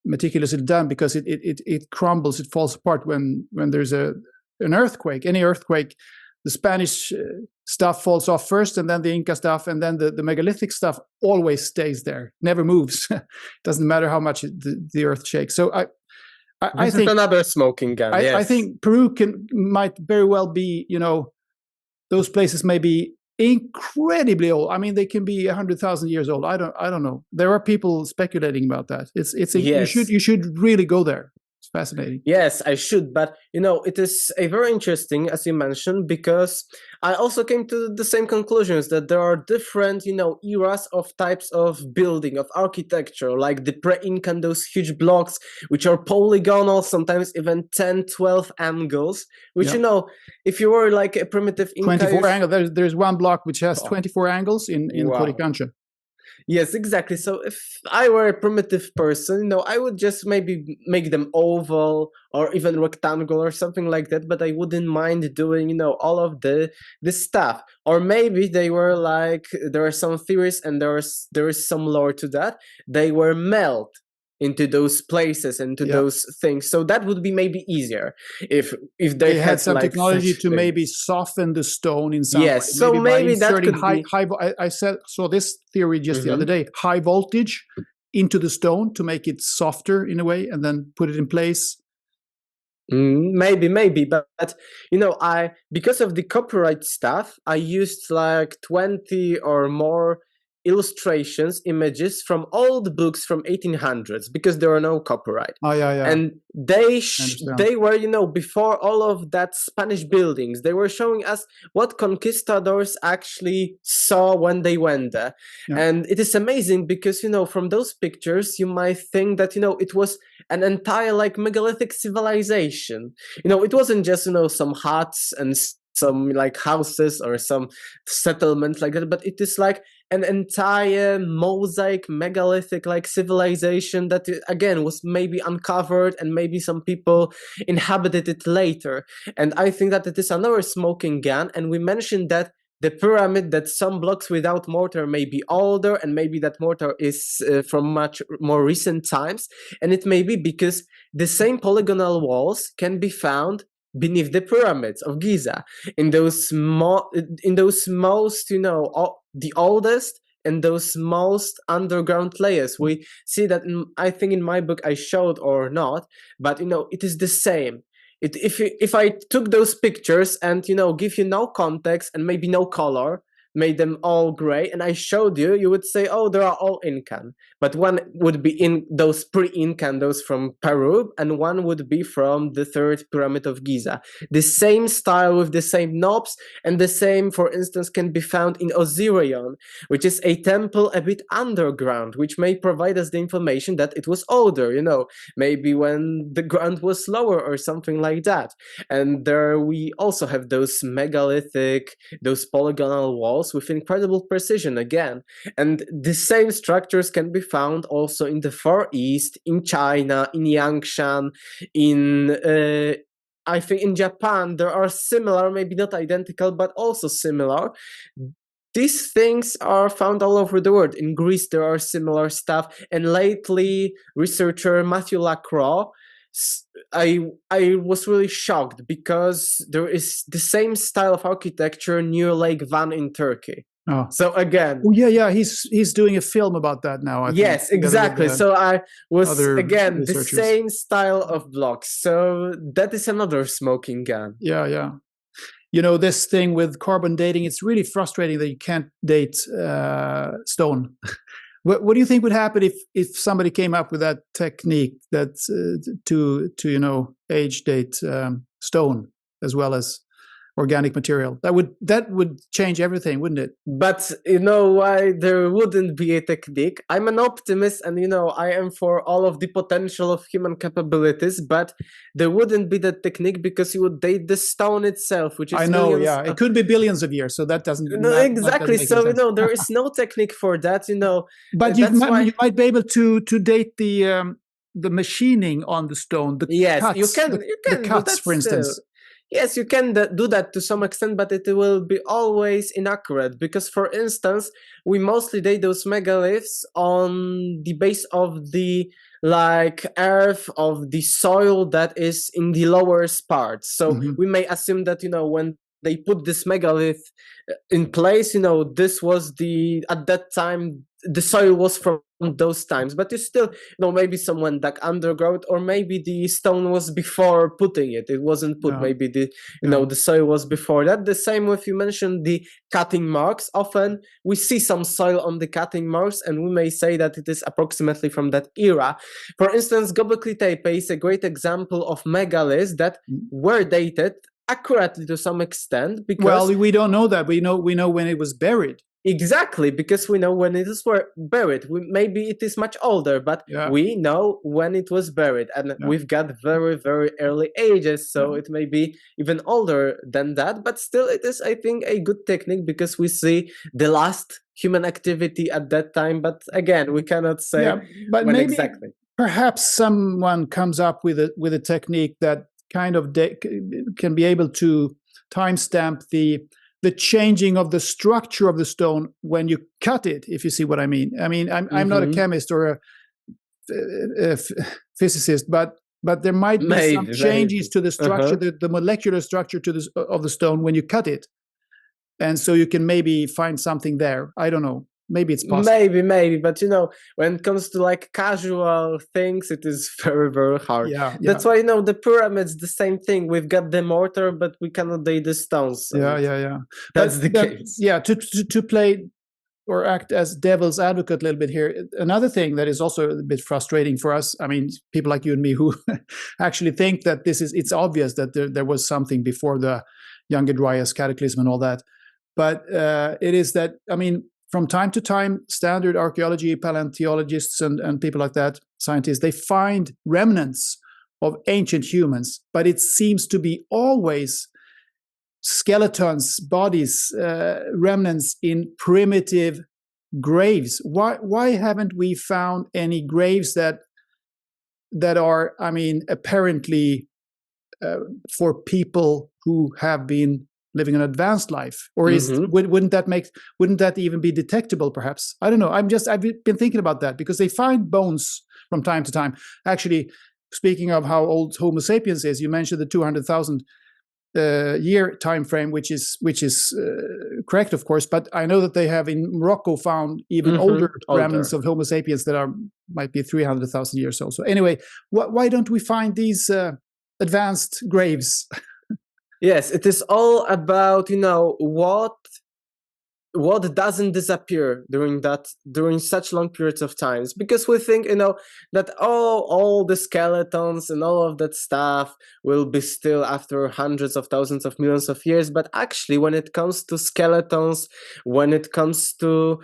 meticulously done, because it crumbles, it falls apart when there's an earthquake. Any earthquake, the Spanish stuff falls off first, and then the Inca stuff, and then the megalithic stuff always stays there, never moves. Doesn't matter how much the earth shakes. So I think another smoking gun. I think Peru might very well be, those places may be incredibly old. They can be 100,000 years old. I don't know. There are people speculating about that. You should really go there. Fascinating. Yes, I should, but it is a very interesting, as you mentioned, because I also came to the same conclusions, that there are different, eras of types of building, of architecture, like the pre-Incan, those huge blocks, which are polygonal, sometimes even 10, 12 angles, which, if you were like a primitive Inca... 24 angles. There's one block which has 24 angles in Coricancha. Yes, exactly. So if I were a primitive person, I would just maybe make them oval or even rectangular or something like that, but I wouldn't mind doing, all of this stuff. Or maybe they were like, there are some theories and there is some lore to that. They were melt into those places, into those things. So that would be maybe easier if they had some technology to maybe soften the stone in some way. Yes, so maybe that could be... I saw this theory just the other day, high voltage into the stone to make it softer in a way, and then put it in place. Maybe, but I, because of the copyright stuff, I used like 20 or more illustrations, images from old books from 1800s, because there are no copyright. And they were, before all of that Spanish buildings, they were showing us what conquistadors actually saw when they went there. And it is amazing because, from those pictures, you might think that, it was an entire like megalithic civilization. It wasn't just, some huts and some like houses or some settlement like that, but it is like an entire mosaic megalithic like civilization that again was maybe uncovered, and maybe some people inhabited it later. And I think that it is another smoking gun. And we mentioned that the pyramid, that some blocks without mortar may be older, and maybe that mortar is from much more recent times. And it may be because the same polygonal walls can be found beneath the pyramids of Giza, in those most, the oldest and those most underground layers. We see that, I think in my book I showed or not, but it is the same. If I took those pictures and give you no context and maybe no color, made them all gray, and I showed you, you would say, oh, they are all Incan. But one would be in those pre-Incan, those from Peru, and one would be from the third pyramid of Giza. The same style with the same knobs, and the same, for instance, can be found in Osirion, which is a temple a bit underground, which may provide us the information that it was older, maybe when the ground was lower or something like that. And there we also have those megalithic, those polygonal walls with incredible precision again. And the same structures can be found also in the Far East, in China, in Yangshan, I think in Japan. There are similar, maybe not identical, but also similar. These things are found all over the world. In Greece, there are similar stuff. And lately, researcher Matthew Lacroix, I was really shocked because there is the same style of architecture near Lake Van in Turkey. Oh. So again, he's doing a film about that now. I yes, think, exactly. So I was again researchers. The same style of blocks. So that is another smoking gun. Yeah. This thing with carbon dating, it's really frustrating that you can't date stone. What do you think would happen if somebody came up with that technique that to age date stone as well as organic material? That would change everything, wouldn't it? But you know why there wouldn't be a technique? I'm an optimist, and I am for all of the potential of human capabilities, but there wouldn't be that technique because you would date the stone itself, which is it could be billions of years, so that doesn't exactly. That doesn't so there is no technique for that, But you might be able to date the machining on the stone. Cuts, you can the cuts, for instance. Yes, you can do that to some extent, but it will be always inaccurate because, for instance, we mostly date those megaliths on the base of the earth, of the soil that is in the lowest parts. So we may assume that when they put this megalith in place, this was at that time the soil was from those times, but you still maybe someone dug underground, or maybe the stone was before putting it. It wasn't put. Maybe the soil was before that. The same with, you mentioned the cutting marks. Often we see some soil on the cutting marks, and we may say that it is approximately from that era. For instance, Göbekli Tepe is a great example of megaliths that were dated accurately to some extent. Because we don't know that. We know when it was buried. Exactly, because we know when it is buried. Maybe it is much older, but we know when it was buried, and we've got very, very early ages, so it may be even older than that. But still, it is, I think, a good technique because we see the last human activity at that time. But again, we cannot say but when maybe exactly. Perhaps someone comes up with a technique that kind of can be able to timestamp the changing of the structure of the stone when you cut it, if you see what I mean. I mean, I'm not a chemist or a physicist, but there might be some changes to the structure, the molecular structure of the stone when you cut it, and so you can maybe find something there. I don't know. Maybe it's possible. Maybe, but when it comes to casual things, it is very, very hard. That's why the pyramids, the same thing. We've got the mortar, but we cannot date the stones. That's the case. To play or act as devil's advocate a little bit here, another thing that is also a bit frustrating for us. I mean, people like you and me who actually think that it's obvious that there was something before the Younger Dryas cataclysm and all that, but it is that, I mean, from time to time, standard archaeology, paleontologists and people like that, scientists, they find remnants of ancient humans, but it seems to be always skeletons, bodies, remnants in primitive graves. Why haven't we found any graves that are, I mean, apparently for people who have been living an advanced life, or wouldn't that even be detectable? Perhaps, I don't know. I've been thinking about that, because they find bones from time to time. Actually, speaking of how old Homo sapiens is, you mentioned the 200,000 year time frame, which is correct, of course. But I know that they have in Morocco found even older remnants of Homo sapiens that might be 300,000 years old. So anyway, why don't we find these advanced graves? Yes, it is all about, what doesn't disappear during such long periods of times, because we think that all the skeletons and all of that stuff will be still after hundreds of thousands of millions of years. But actually, when it comes to skeletons, when it comes to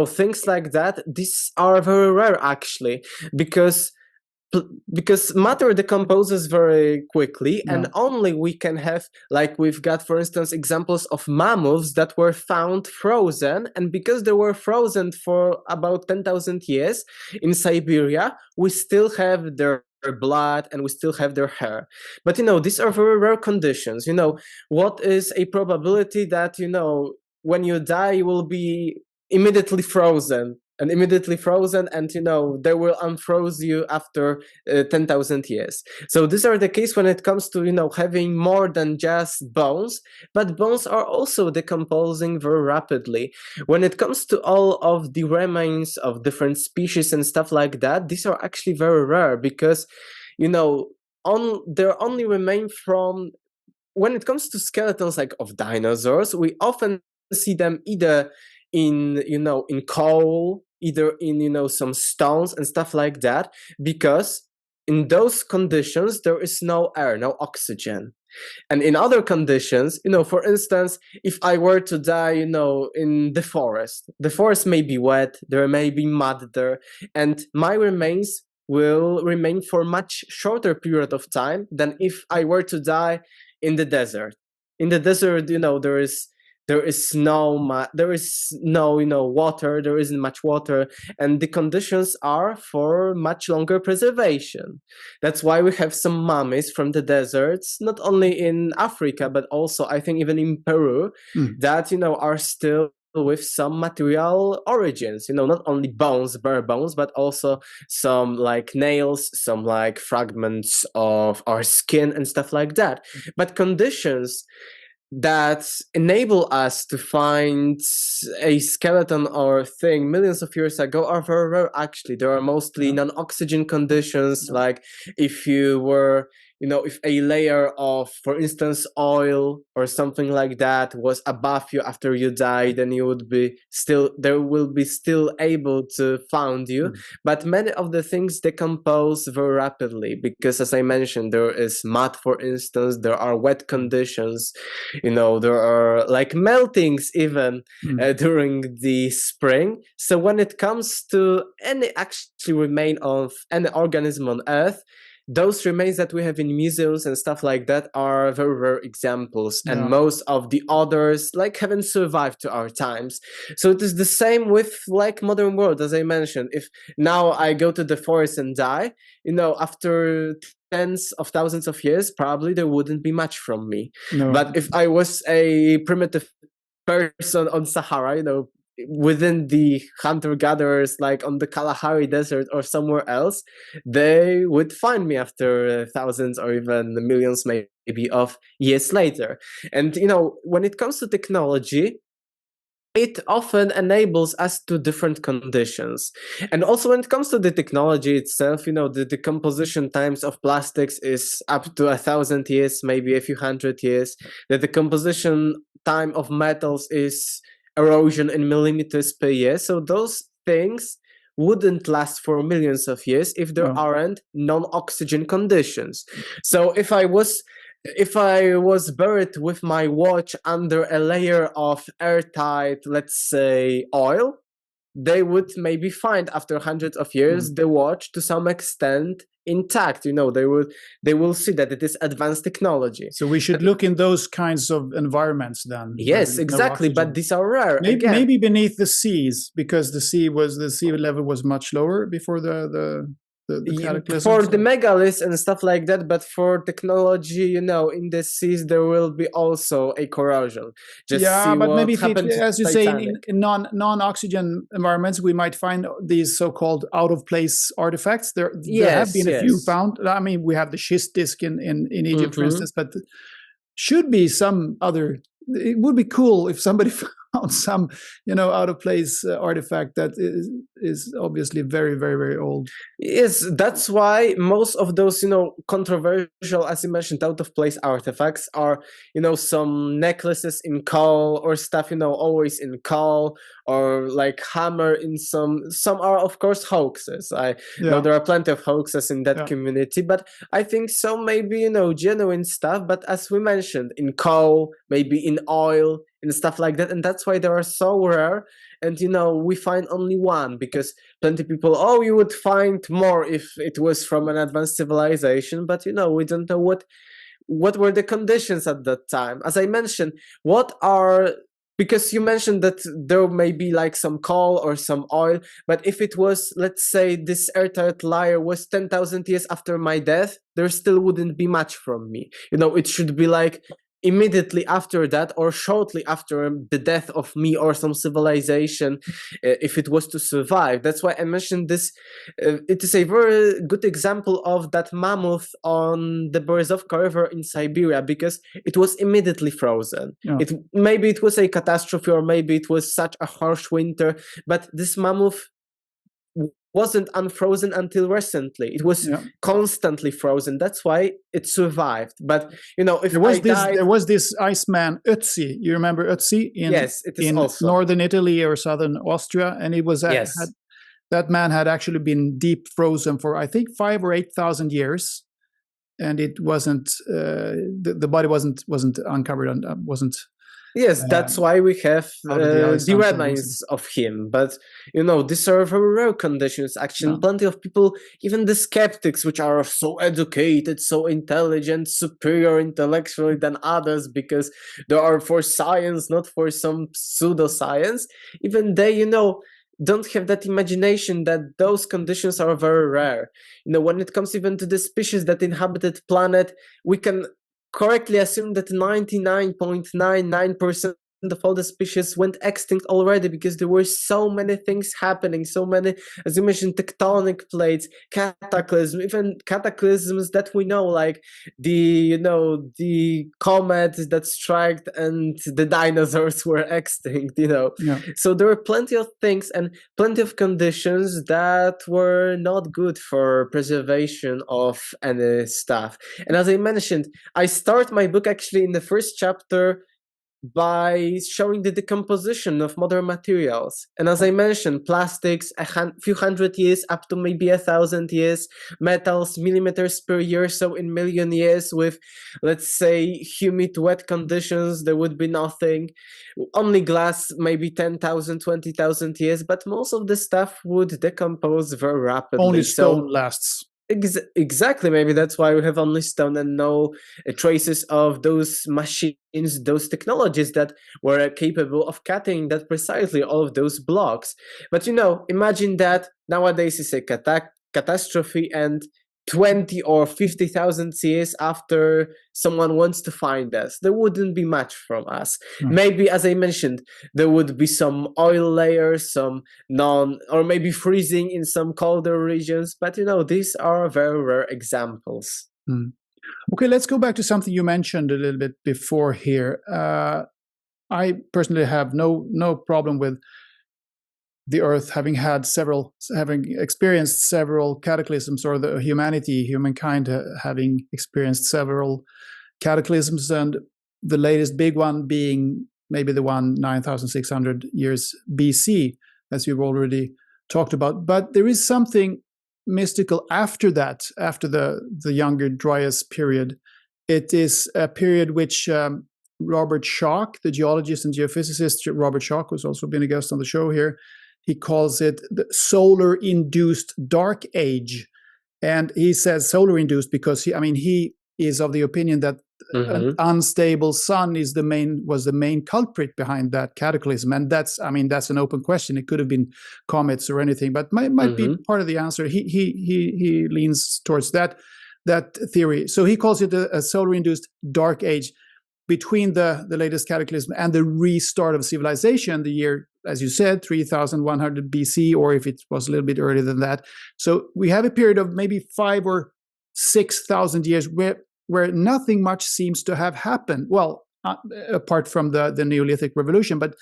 things like that, these are very rare actually, because matter decomposes very quickly, and only we can have, like we've got, for instance, examples of mammoths that were found frozen, and because they were frozen for about 10,000 years in Siberia, we still have their blood and we still have their hair. But these are very rare conditions. What is a probability that when you die you will be immediately frozen, and they will unfroze you after 10,000 years. So these are the case when it comes to having more than just bones, but bones are also decomposing very rapidly. When it comes to all of the remains of different species and stuff like that, these are actually very rare, because they only remain from, when it comes to skeletons like of dinosaurs, we often see them either in coal, either in some stones and stuff like that, because in those conditions there is no air, no oxygen. And in other conditions, for instance, if I were to die in the forest may be wet, there may be mud there, and my remains will remain for much shorter period of time than if I were to die in the desert. In the desert, there is no water, there isn't much water, and the conditions are for much longer preservation. That's why we have some mummies from the deserts, not only in Africa, but also I think even in Peru, that are still with some material origins, not only bones, bare bones, but also some like nails, some like fragments of our skin and stuff like that. But conditions that enable us to find a skeleton or thing millions of years ago are very rare actually. There are mostly non-oxygen conditions, like if you were if a layer of, for instance, oil or something like that was above you after you died, then you would be still able to find you. But many of the things decompose very rapidly, because as I mentioned, there is mud, for instance, there are wet conditions, there are like meltings even during the spring. So when it comes to any actually remain of any organism on Earth, those remains that we have in museums and stuff like that are very rare examples, and most of the others haven't survived to our times. So it is the same with modern world, as I mentioned. If now I go to the forest and die, after tens of thousands of years, probably there wouldn't be much from me. But if I was a primitive person on Sahara, within the hunter-gatherers, like on the Kalahari Desert or somewhere else, they would find me after thousands or even millions maybe of years later. And when it comes to technology, it often enables us to different conditions. And also when it comes to the technology itself, the decomposition times of plastics is up to 1,000 years, maybe a few hundred years. The decomposition time of metals is erosion in millimeters per year. So those things wouldn't last for millions of years if there aren't non-oxygen conditions. So if I was buried with my watch under a layer of airtight, let's say, oil, they would maybe find after hundreds of years the watch to some extent intact. They will see that it is advanced technology. So we should look in those kinds of environments then. Yes, exactly. But these are rare. Maybe beneath the seas, because the sea level was much lower before the the cataclysms? For the megaliths and stuff like that, but for technology, in the seas, there will be also a corrosion. Just yeah, but maybe if as you say, in non-oxygen environments, we might find these so-called out-of-place artifacts. There have been a few found. I mean, we have the schist disk in Egypt, for instance, but should be some other. It would be cool if somebody found some, out-of-place artifact that is obviously very, very, very old. Yes, that's why most of those, controversial, as you mentioned, out-of-place artifacts are, some necklaces in coal or stuff, always in coal, or like hammer in some are, of course, hoaxes. I know there are plenty of hoaxes in that community, but I think some maybe, genuine stuff, but as we mentioned, in coal, maybe in oil, and stuff like that, and that's why they are so rare. And we find only one, because plenty of people, you would find more if it was from an advanced civilization, but we don't know what were the conditions at that time. As I mentioned, because you mentioned that there may be like some coal or some oil, but if it was, let's say, this airtight layer was 10,000 years after my death, there still wouldn't be much from me. It should be like immediately after that, or shortly after the death of me or some civilization, if it was to survive. That's why I mentioned this. It is a very good example of that mammoth on the Berezovka River in Siberia, because it was immediately frozen. Maybe it was a catastrophe, or maybe it was such a harsh winter, but this mammoth wasn't unfrozen until recently. It was constantly frozen. That's why it survived. But if there was this Iceman Ötzi. You remember Ötzi in also northern Italy or southern Austria, and it was that man had actually been deep frozen for I think 5,000 or 8,000 years, and it wasn't the body wasn't uncovered and wasn't. Yes, that's why we have the remains of him. But, these are very rare conditions. Actually, plenty of people, even the skeptics, which are so educated, so intelligent, superior intellectually than others, because they are for science, not for some pseudoscience, even they, don't have that imagination that those conditions are very rare. When it comes even to the species that inhabited planet, we can correctly assume that 99.99% of all the species went extinct already, because there were so many things happening, so many, as you mentioned, tectonic plates, cataclysms, even cataclysms that we know, like the comet that struck and the dinosaurs were extinct, So there were plenty of things and plenty of conditions that were not good for preservation of any stuff. And as I mentioned, I start my book actually in the first chapter by showing the decomposition of modern materials. And as I mentioned, plastics, few hundred years up to maybe 1,000 years, metals, millimeters per year, so in million years, with, let's say, humid, wet conditions, there would be nothing. Only glass, maybe 10,000, 20,000 years, but most of the stuff would decompose very rapidly. Only stone lasts. Exactly, maybe that's why we have only stone and no traces of those machines, those technologies that were capable of cutting that precisely all of those blocks. But imagine that nowadays is a catastrophe, and 20 or 50,000 years after someone wants to find us, there wouldn't be much from us. Maybe, as I mentioned, there would be some oil layers, or maybe freezing in some colder regions. But these are very rare examples. Okay, let's go back to something you mentioned a little bit before here. I personally have no problem with the Earth having experienced several cataclysms, or humankind having experienced several cataclysms, and the latest big one being maybe the one 9,600 years BC, as you've already talked about. But there is something mystical after that, after the Younger Dryas period. It is a period which Robert Schoch, the geologist and geophysicist, Robert Schoch, who's also been a guest on the show here, he calls it the solar-induced dark age. And he says solar-induced because he is of the opinion that an unstable sun was the main culprit behind that cataclysm. And that's an open question. It could have been comets or anything, but might be part of the answer. He leans towards that theory. So he calls it a solar-induced dark age between the latest cataclysm and the restart of civilization, the year, as you said, 3100 BC, or if it was a little bit earlier than that. So we have a period of maybe 5,000 or 6,000 years where nothing much seems to have happened. Well, apart from the Neolithic revolution, but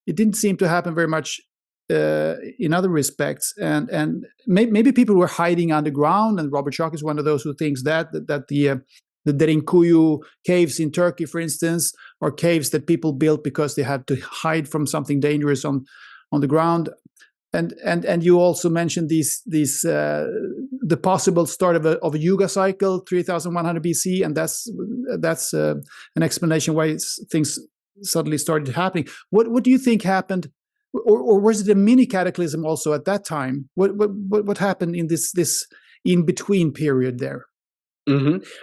it didn't seem to happen very much in other respects. And maybe people were hiding underground, and Robert Schoch is one of those who thinks that the Derinkuyu caves in Turkey, for instance, are caves that people built because they had to hide from something dangerous on the ground. And you also mentioned the possible start of a yuga cycle, 3100 BC, and that's an explanation why things suddenly started happening. What do you think happened, or was it a mini cataclysm also at that time? What happened in this in between period there?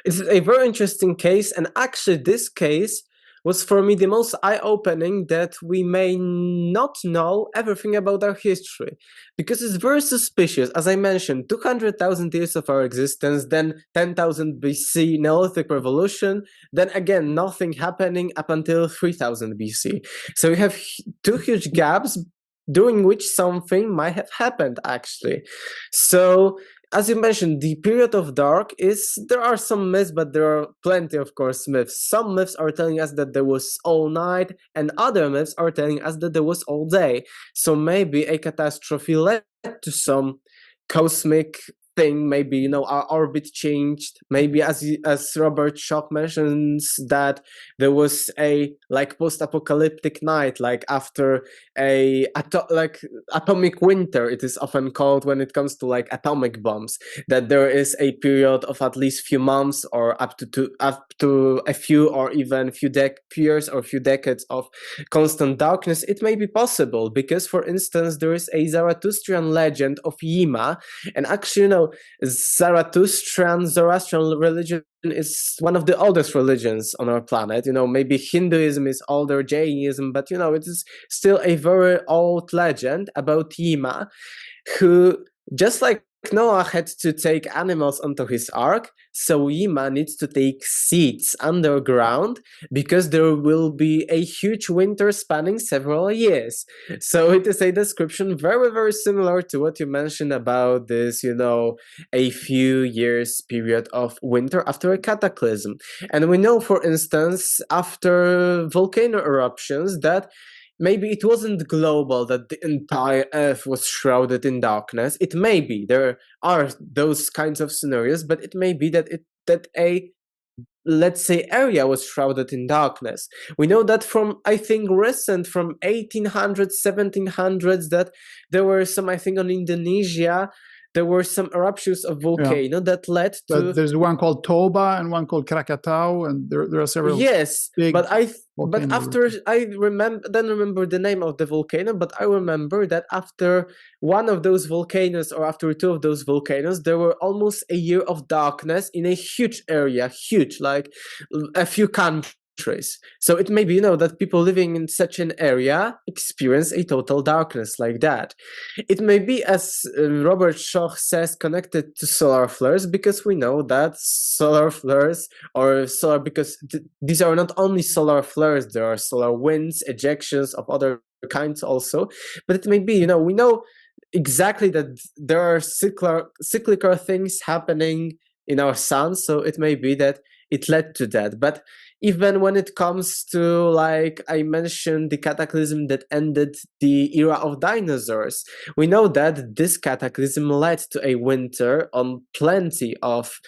It's a very interesting case, and actually this case was for me the most eye-opening, that we may not know everything about our history, because it's very suspicious. As I mentioned, 200,000 years of our existence, then 10,000 BC Neolithic revolution, then again nothing happening up until 3000 BC. So we have two huge gaps during which something might have happened actually. So as you mentioned, the period of dark there are some myths, but there are plenty, of course, myths. Some myths are telling us that there was all night, and other myths are telling us that there was all day. So maybe a catastrophe led to some cosmic thing. Maybe, our orbit changed. Maybe, as Robert Schoch mentions, that there was a post-apocalyptic night, like after atomic winter, it is often called when it comes to atomic bombs, that there is a period of at least few months or up to a few or even few years or few decades of constant darkness. It may be possible because, for instance, there is a Zarathustrian legend of Yima, and actually, Zoroastrian religion is one of the oldest religions on our planet. Maybe Hinduism is older, Jainism, but it is still a very old legend about Yima, who, just like Noah had to take animals onto his ark, so Yima needs to take seeds underground because there will be a huge winter spanning several years. So it is a description very, very similar to what you mentioned about this, a few years period of winter after a cataclysm. And we know, for instance, after volcano eruptions, that maybe it wasn't global, that the entire Earth was shrouded in darkness. It may be, there are those kinds of scenarios, but it may be that a, let's say, area was shrouded in darkness. We know that from 1800s, 1700s, that there were some, on Indonesia, there were some eruptions of volcano that led to... But there's one called Toba and one called Krakatau, and there are several... Yes, but after I remember the name of the volcano, but I remember that after one of those volcanoes, or after two of those volcanoes, there were almost a year of darkness in a huge area, like a few countries. So it may be, that people living in such an area experience a total darkness like that. It may be, as Robert Schoch says, connected to solar flares, because we know that solar flares because these are not only solar flares, there are solar winds, ejections of other kinds also. But it may be, we know exactly that there are cyclical things happening in our sun, so it may be that it led to that. But even when it comes to, like I mentioned, the cataclysm that ended the era of dinosaurs, we know that this cataclysm led to a winter on plenty of,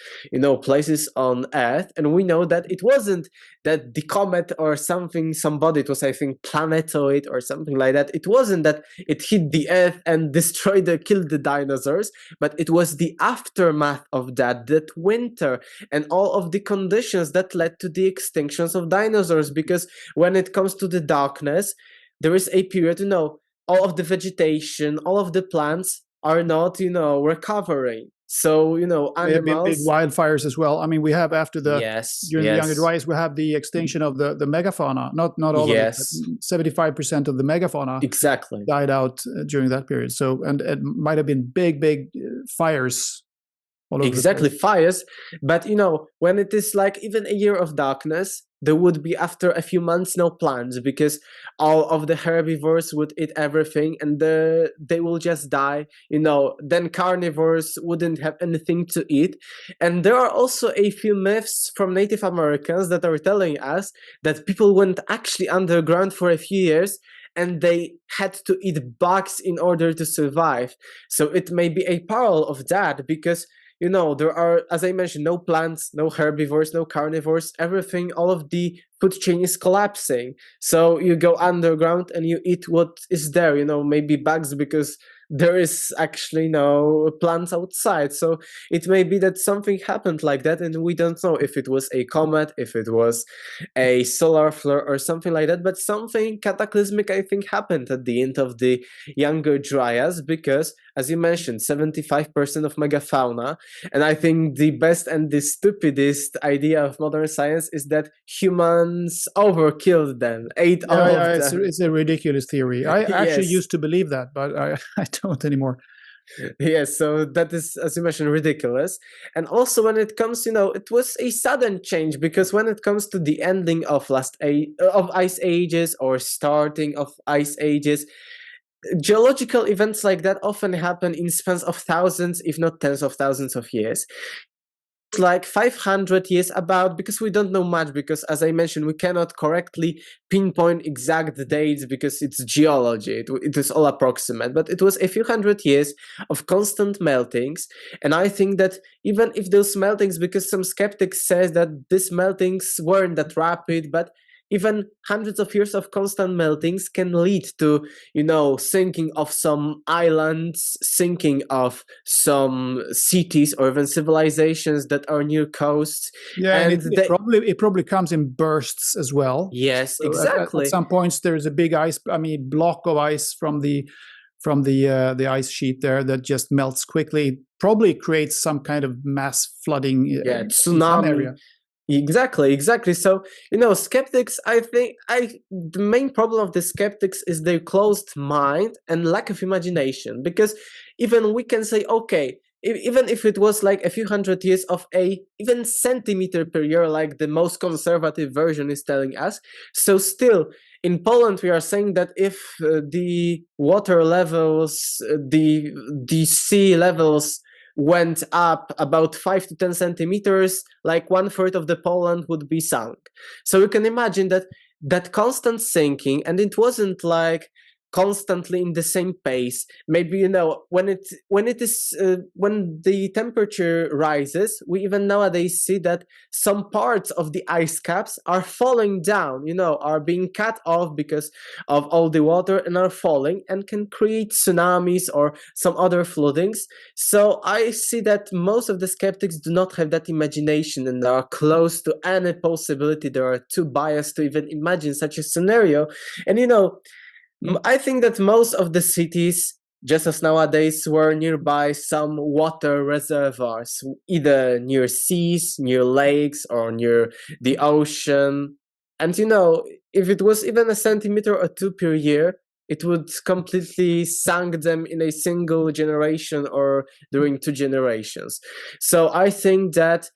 places on Earth. And we know that it wasn't that the comet or somebody, it was, I think, planetoid or something like that. It wasn't that it hit the Earth and killed the dinosaurs, but it was the aftermath of that winter and all of the conditions that led to the extinctions of dinosaurs. Because when it comes to the darkness, there is a period, all of the vegetation, all of the plants are not, recovering. So, you know, There have been big animals. wildfires as well. I mean, we have after the during the Younger Dryas, we have the extinction of the megafauna. Not all of it, but 75% of the megafauna exactly died out during that period. So, and it might have been big fires. Exactly, fires. But you know, when it is like even a year of darkness, there would be after a few months no plants, because all of the herbivores would eat everything and they will just die. You know, then carnivores wouldn't have anything to eat. And there are also a few myths from Native Americans that are telling us that people went actually underground for a few years and they had to eat bugs in order to survive. So it may be a parallel of that, because you know, there are, as I mentioned, no plants, no herbivores, no carnivores, everything, all of the food chain is collapsing. So you go underground and you eat what is there, you know, maybe bugs, because there is actually no plants outside. So it may be that something happened like that, and we don't know if it was a comet, if it was a solar flare or something like that, but something cataclysmic, I think, happened at the end of the Younger Dryas, because, as you mentioned, 75% of megafauna, and I think the best and the stupidest idea of modern science is that humans overkilled them, ate all of them. It's a ridiculous theory. I actually used to believe that, but I don't anymore. Yes, so that is, as you mentioned, ridiculous. And also when it comes, you know, it was a sudden change, because when it comes to the ending of ice ages or starting of ice ages, geological events like that often happen in spans of thousands, if not tens of thousands of years. It's like 500 years about, because we don't know much, because as I mentioned, we cannot correctly pinpoint exact dates because it's geology, it is all approximate, but it was a few hundred years of constant meltings. And I think that even if those meltings, because some skeptics says that these meltings weren't that rapid, but even hundreds of years of constant meltings can lead to, you know, sinking of some islands, sinking of some cities, or even civilizations that are near coasts. Yeah, and it probably comes in bursts as well. Yes, so exactly. At some points, there's a big block of ice from the ice sheet there that just melts quickly. Probably creates some kind of mass flooding. Yeah, in some area. Exactly. So, you know, skeptics, I think the main problem of the skeptics is their closed mind and lack of imagination, because even we can say, okay, even if it was like a few hundred years of even centimeter per year, like the most conservative version is telling us, so still in Poland we are saying that if the water levels, the sea levels went up about 5 to 10 centimeters, like 1/3 of the Poland would be sunk. So you can imagine that constant sinking, and it wasn't like constantly in the same pace. Maybe, you know, when the temperature rises, we even nowadays see that some parts of the ice caps are falling down, you know, are being cut off because of all the water, and are falling and can create tsunamis or some other floodings. So I see that most of the skeptics do not have that imagination and are close to any possibility. They are too biased to even imagine such a scenario. And, you know, I think that most of the cities, just as nowadays, were nearby some water reservoirs, either near seas, near lakes, or near the ocean. And, you know, if it was even a centimeter or two per year, it would completely sink them in a single generation or during 2 generations. So I think that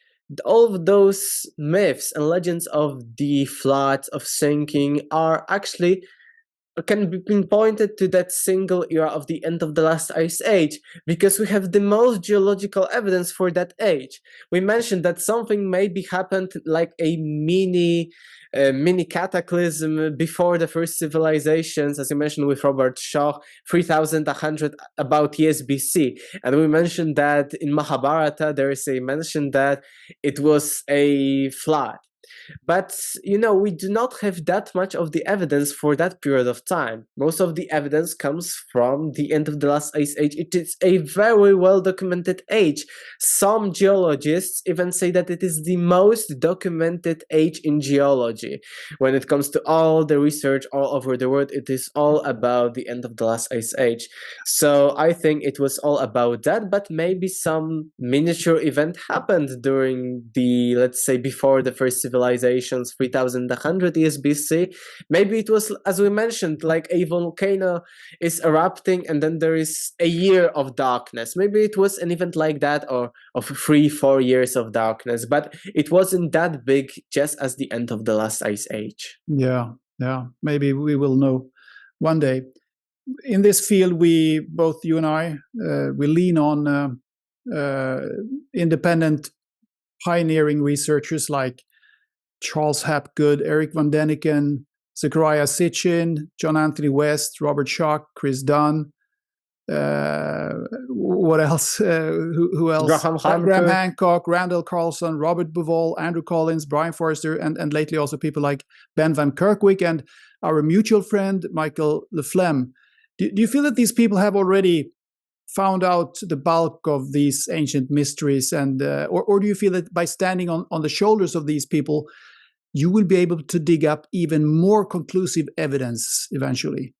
all of those myths and legends of the floods, of sinking, are actually can be pinpointed to that single era of the end of the last ice age, because we have the most geological evidence for that age. We mentioned that something maybe happened like a mini cataclysm before the first civilizations, as you mentioned with Robert Shaw, 3100 about years BC. And we mentioned that in Mahabharata there is a mention that it was a flood. But, we do not have that much of the evidence for that period of time. Most of the evidence comes from the end of the last ice age. It is a very well documented age. Some geologists even say that it is the most documented age in geology. When it comes to all the research all over the world, it is all about the end of the last ice age. So I think it was all about that, but maybe some miniature event happened during the, let's say, before the first civilizations, 3100 years BC. Maybe it was, as we mentioned, like a volcano is erupting and then there is a year of darkness. Maybe it was an event like that, or of 3-4 years of darkness, but it wasn't that big, just as the end of the last ice age. Yeah, maybe we will know one day. In this field, both you and I, we lean on independent pioneering researchers like Charles Hapgood, Eric van Deniken, Zechariah Sitchin, John Anthony West, Robert Schoch, Chris Dunn. What else? Who else? Graham Hancock, Randall Carlson, Robert Buvall, Andrew Collins, Brian Forrester, and lately also people like Ben van Kerkwyk and our mutual friend Michael Leflem. Do you feel that these people have already found out the bulk of these ancient mysteries, and or do you feel that by standing on the shoulders of these people, you will be able to dig up even more conclusive evidence eventually?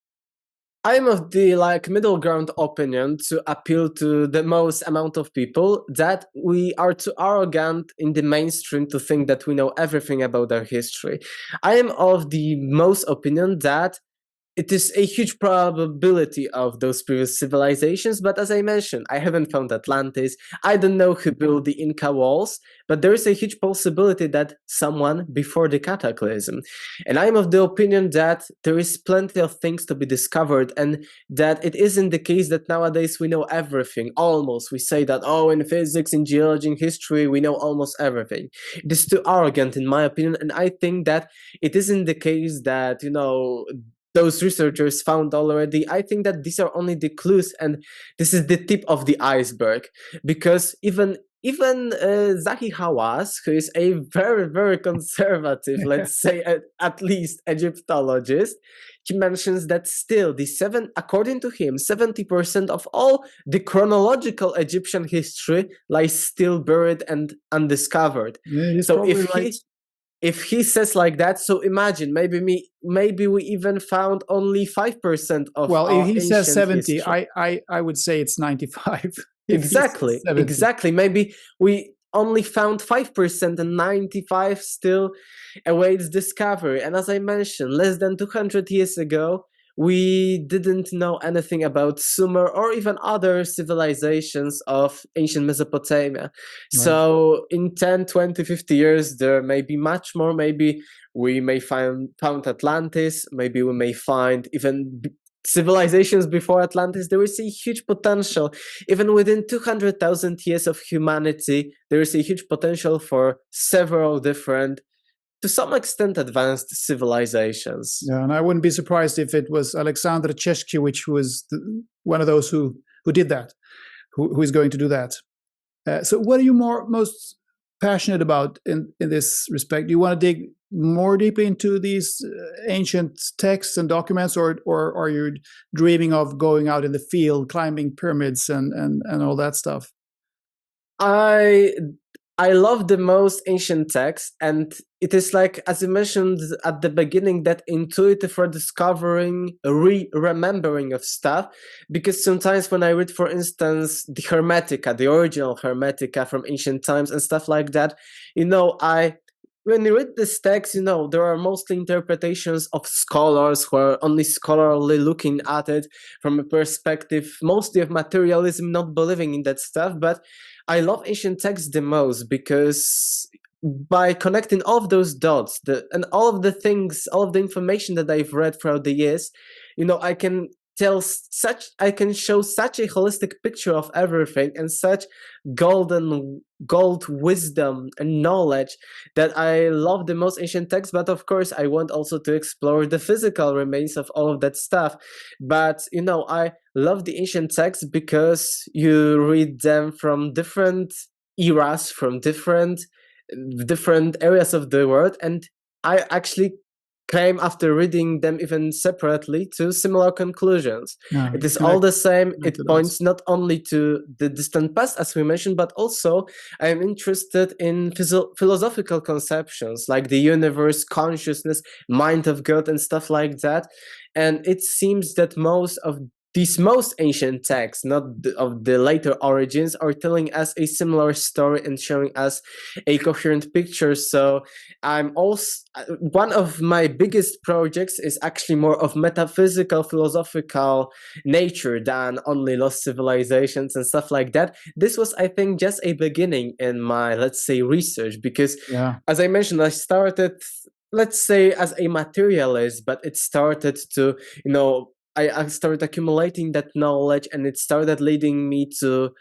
I'm of the middle ground opinion to appeal to the most amount of people, that we are too arrogant in the mainstream to think that we know everything about our history. I am of the most opinion that it is a huge probability of those previous civilizations, but as I mentioned, I haven't found Atlantis. I don't know who built the Inca walls, but there is a huge possibility that someone before the cataclysm. And I'm of the opinion that there is plenty of things to be discovered, and that it isn't the case that nowadays we know everything, almost. We say that, in physics, in geology, in history, we know almost everything. It is too arrogant, in my opinion, and I think that it isn't the case that, those researchers found already. I think that these are only the clues, and this is the tip of the iceberg, because even Zahi Hawass, who is a very, very conservative, let's say at least Egyptologist, he mentions that still according to him, 70% of all the chronological Egyptian history lies still buried and undiscovered. Yeah, so if he says like that, so imagine, maybe we even found only 5% of. Well, if he says 70, history. I would say it's 95. Exactly. Maybe we only found 5% and 95 still awaits discovery. And as I mentioned, less than 200 years ago, we didn't know anything about Sumer or even other civilizations of ancient Mesopotamia. Right. So in 10, 20, 50 years, there may be much more. Maybe we may found Atlantis. Maybe we may find even civilizations before Atlantis. There is a huge potential. Even within 200,000 years of humanity, there is a huge potential for several different, to some extent, advanced civilizations. Yeah, and I wouldn't be surprised if it was Aleksander Czeszkiewicz who was one of those who did that, who is going to do that. So what are you most passionate about in this respect? Do you want to dig more deeply into these ancient texts and documents, or are you dreaming of going out in the field, climbing pyramids and all that stuff? I love the most ancient texts, and it is like, as you mentioned at the beginning, that intuitive rediscovering, remembering of stuff. Because sometimes when I read, for instance, the Hermetica, the original Hermetica from ancient times and stuff like that, when you read this text, there are mostly interpretations of scholars who are only scholarly looking at it from a perspective mostly of materialism, not believing in that stuff. But I love ancient texts the most, because by connecting all of those dots and all of the things, all of the information that I've read throughout the years, I can show such a holistic picture of everything, and such gold wisdom and knowledge, that I love the most ancient texts. But of course, I want also to explore the physical remains of all of that stuff. But I love the ancient texts because you read them from different eras, from different different areas of the world, and I actually came after reading them even separately to similar conclusions. It is all the same. It points not only to the distant past, as we mentioned, but also I am interested in philosophical conceptions like the universe, consciousness, mind of God, and stuff like that. And it seems that most of these most ancient texts, not of the later origins, are telling us a similar story and showing us a coherent picture. So I'm also, one of my biggest projects is actually more of metaphysical, philosophical nature than only lost civilizations and stuff like that. This was, I think, just a beginning in my, let's say, research, because as I mentioned, I started, let's say, as a materialist, but it started to, I started accumulating that knowledge, and it started leading me to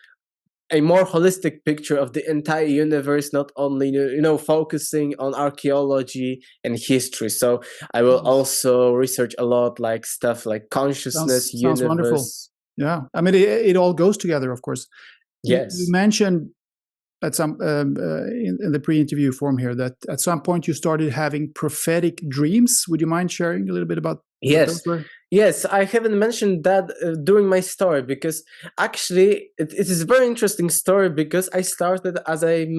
a more holistic picture of the entire universe, not only, focusing on archaeology and history. So I will also research a lot like stuff like consciousness, universe. Sounds wonderful. Yeah. I mean, it all goes together, of course. Yes. You mentioned at some in the pre-interview form here that at some point you started having prophetic dreams. Would you mind sharing a little bit about what those were? Yes, I haven't mentioned that during my story, because actually it is a very interesting story, because I started, as I just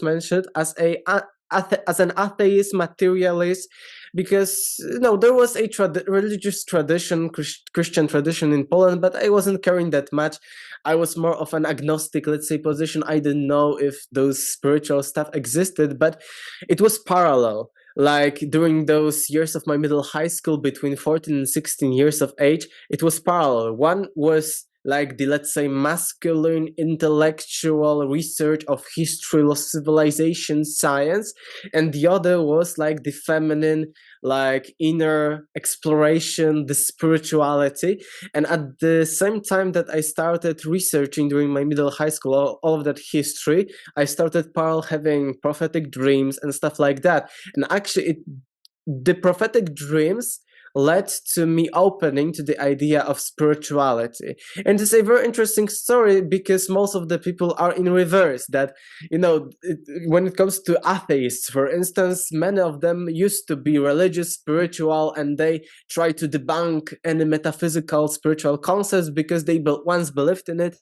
mentioned, as an atheist materialist, because there was a religious tradition, Christian tradition in Poland, but I wasn't caring that much. I was more of an agnostic, let's say, position. I didn't know if those spiritual stuff existed, but it was parallel. Like during those years of my middle high school, between 14 and 16 years of age, it was parallel. One was like the, let's say, masculine intellectual research of history, lost civilization, science, and the other was like the feminine, like inner exploration, the spirituality. And at the same time that I started researching during my middle high school all of that history, I started parallel having prophetic dreams and stuff like that. And actually the prophetic dreams led to me opening to the idea of spirituality. And it's a very interesting story, because most of the people are in reverse, that when it comes to atheists, for instance, many of them used to be religious, spiritual, and they try to debunk any metaphysical spiritual concepts because they once believed in it,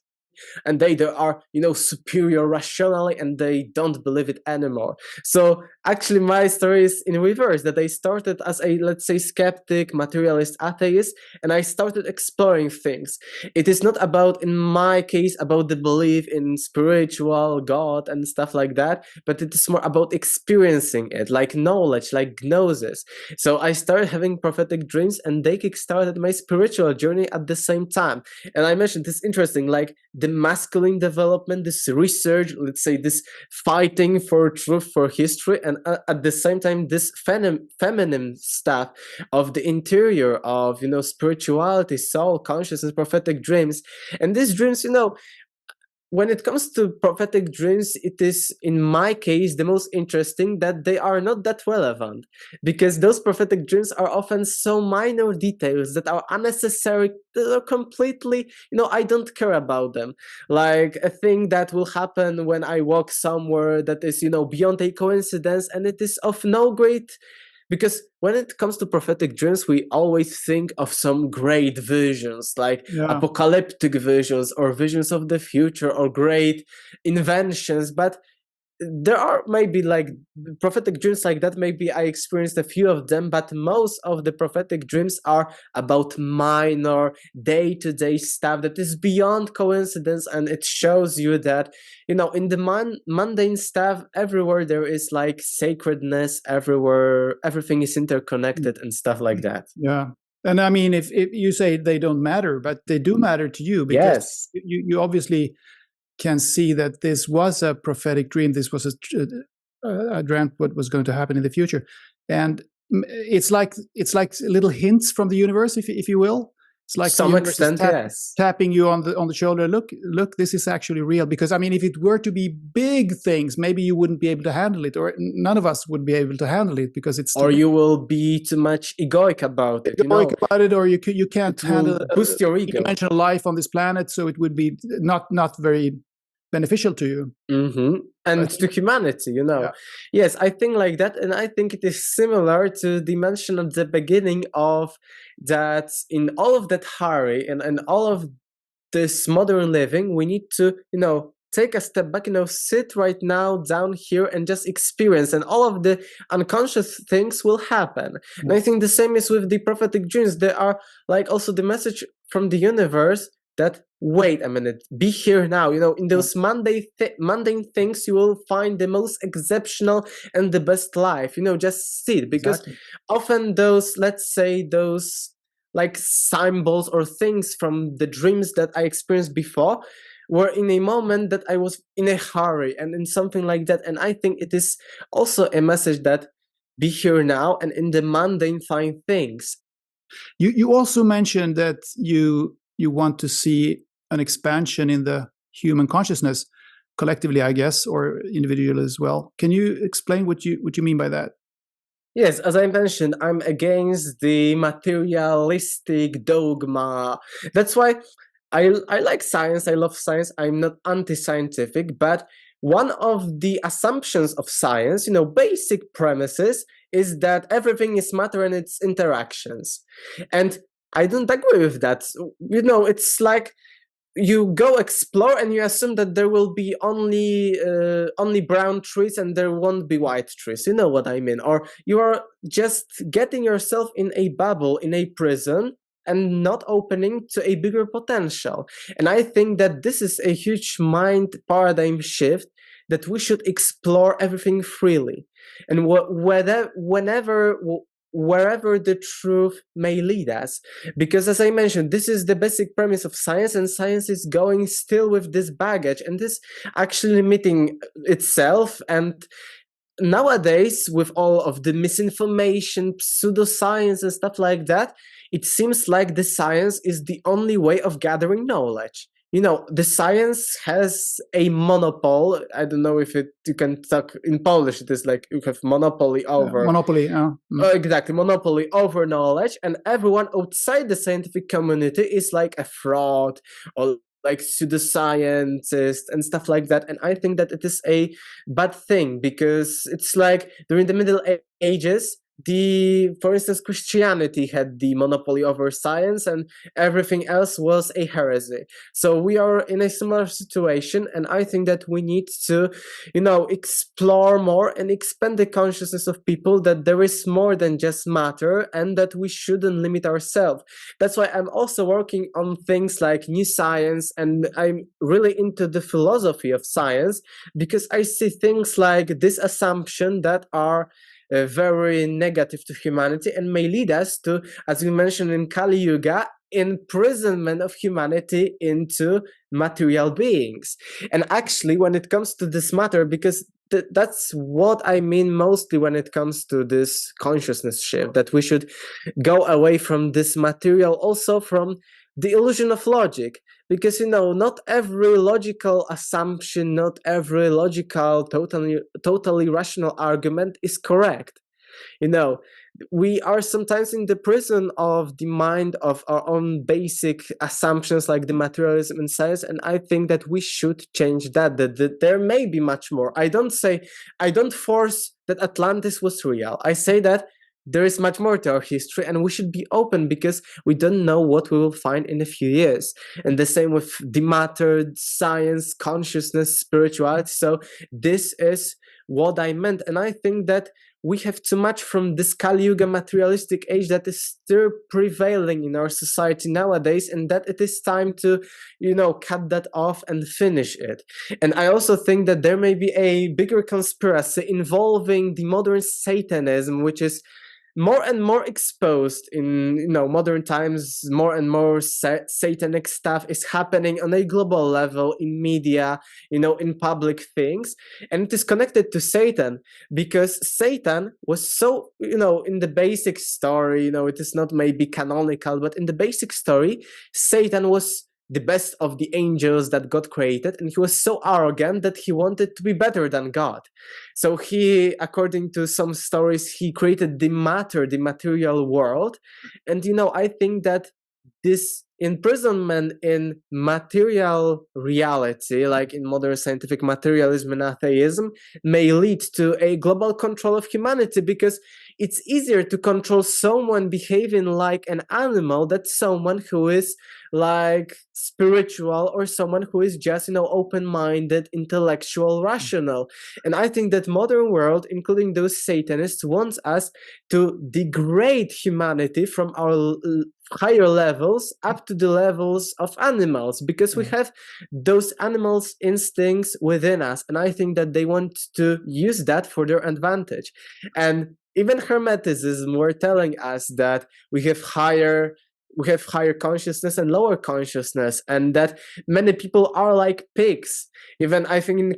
and they are superior rationally, and they don't believe it anymore. So actually my story is in reverse, that I started as a, let's say, skeptic, materialist, atheist, and I started exploring things. It is not about, in my case, about the belief in spiritual God and stuff like that, but it is more about experiencing it, like knowledge, like gnosis. So I started having prophetic dreams, and they kickstarted my spiritual journey at the same time. And I mentioned this interesting, like the masculine development, this research, let's say, this fighting for truth, for history, and at the same time this feminine stuff of the interior of spirituality, soul, consciousness, prophetic dreams. And these dreams, when it comes to prophetic dreams, it is, in my case, the most interesting that they are not that relevant, because those prophetic dreams are often so minor details that are unnecessary, that are completely, I don't care about them. Like a thing that will happen when I walk somewhere that is, beyond a coincidence, and it is of no great. Because when it comes to prophetic dreams, we always think of some great visions, like apocalyptic visions, or visions of the future, or great inventions. But there are maybe like prophetic dreams like that. Maybe I experienced a few of them, but most of the prophetic dreams are about minor day-to-day stuff that is beyond coincidence, and it shows you that in the mundane stuff, everywhere there is like sacredness, everywhere everything is interconnected and stuff like that. Yeah. And I mean, if you say they don't matter, but they do matter to you, because you obviously can see that this was a prophetic dream. This was a dream what was going to happen in the future, and it's like little hints from the universe, if you will. It's like some extent, tapping you on the shoulder. Look, this is actually real. Because I mean, if it were to be big things, maybe you wouldn't be able to handle it, or none of us would be able to handle it, because it's or you will be too much egoic about it. Or you can't handle boost your ego. Dimensional life on this planet, so it would be not very beneficial to you. And to humanity, Yeah. Yes, I think like that. And I think it is similar to the mention at the beginning of that in all of that hurry and all of this modern living, we need to, take a step back, sit right now down here and just experience, and all of the unconscious things will happen. And I think the same is with the prophetic dreams. They are like also the message from the universe that wait a minute, be here now. In those mundane things, you will find the most exceptional and the best life. Just see it, because often those, let's say, those like symbols or things from the dreams that I experienced before were in a moment that I was in a hurry and in something like that. And I think it is also a message that be here now and in the mundane find things. You also mentioned that you want to see an expansion in the human consciousness collectively, I guess, or individually as well. Can you explain what you mean by that? Yes, as I mentioned, I'm against the materialistic dogma. That's why I like science. I love science. I'm not anti-scientific, but one of the assumptions of science, basic premises, is that everything is matter and its interactions. And I don't agree with that. It's like you go explore and you assume that there will be only brown trees and there won't be white trees. You know what I mean? Or you are just getting yourself in a bubble, in a prison, and not opening to a bigger potential. And I think that this is a huge mind paradigm shift, that we should explore everything freely. And wherever the truth may lead us. Because as I mentioned, this is the basic premise of science, and science is going still with this baggage, and this actually limiting itself. And nowadays, with all of the misinformation, pseudoscience and stuff like that, it seems like the science is the only way of gathering knowledge. The science has a monopoly. I don't know if you can talk in Polish. It is like you have monopoly over. Monopoly. Exactly, monopoly over knowledge, and everyone outside the scientific community is like a fraud or like pseudoscientist and stuff like that. And I think that it is a bad thing, because it's like during the Middle Ages, for instance, Christianity had the monopoly over science, and everything else was a heresy. So we are in a similar situation, and I think that we need to, explore more and expand the consciousness of people, that there is more than just matter, and that we shouldn't limit ourselves. That's why I'm also working on things like new science, and I'm really into the philosophy of science, because I see things like this assumption that are very negative to humanity and may lead us to, as we mentioned in Kali Yuga, imprisonment of humanity into material beings. And actually, when it comes to this matter, because that's what I mean mostly when it comes to this consciousness shift, that we should go away from this material, also from the illusion of logic. Because not every logical assumption, not every logical, totally rational argument is correct. We are sometimes in the prison of the mind of our own basic assumptions, like the materialism and science. And I think that we should change that there may be much more. I don't force that Atlantis was real. I say that there is much more to our history, and we should be open, because we don't know what we will find in a few years. And the same with the matter, science, consciousness, spirituality. So this is what I meant. And I think that we have too much from this Kali Yuga materialistic age that is still prevailing in our society nowadays, and that it is time to, cut that off and finish it. And I also think that there may be a bigger conspiracy involving the modern Satanism, which is more and more exposed in modern times. More and more satanic stuff is happening on a global level, in media, in public things, and it is connected to Satan, because Satan was so, in the basic story, it is not maybe canonical, but in the basic story, Satan was the best of the angels that God created, and he was so arrogant that he wanted to be better than God. So he, according to some stories, he created the material world. And I think that this imprisonment in material reality, like in modern scientific materialism and atheism, may lead to a global control of humanity, because it's easier to control someone behaving like an animal than someone who is like spiritual, or someone who is just, open-minded, intellectual, rational. And I think that modern world, including those Satanists, wants us to degrade humanity from our higher levels up to the levels of animals, because we have those animals' instincts within us, and I think that they want to use that for their advantage. And even Hermeticism were telling us that we have higher consciousness and lower consciousness, and that many people are like pigs. Even I think in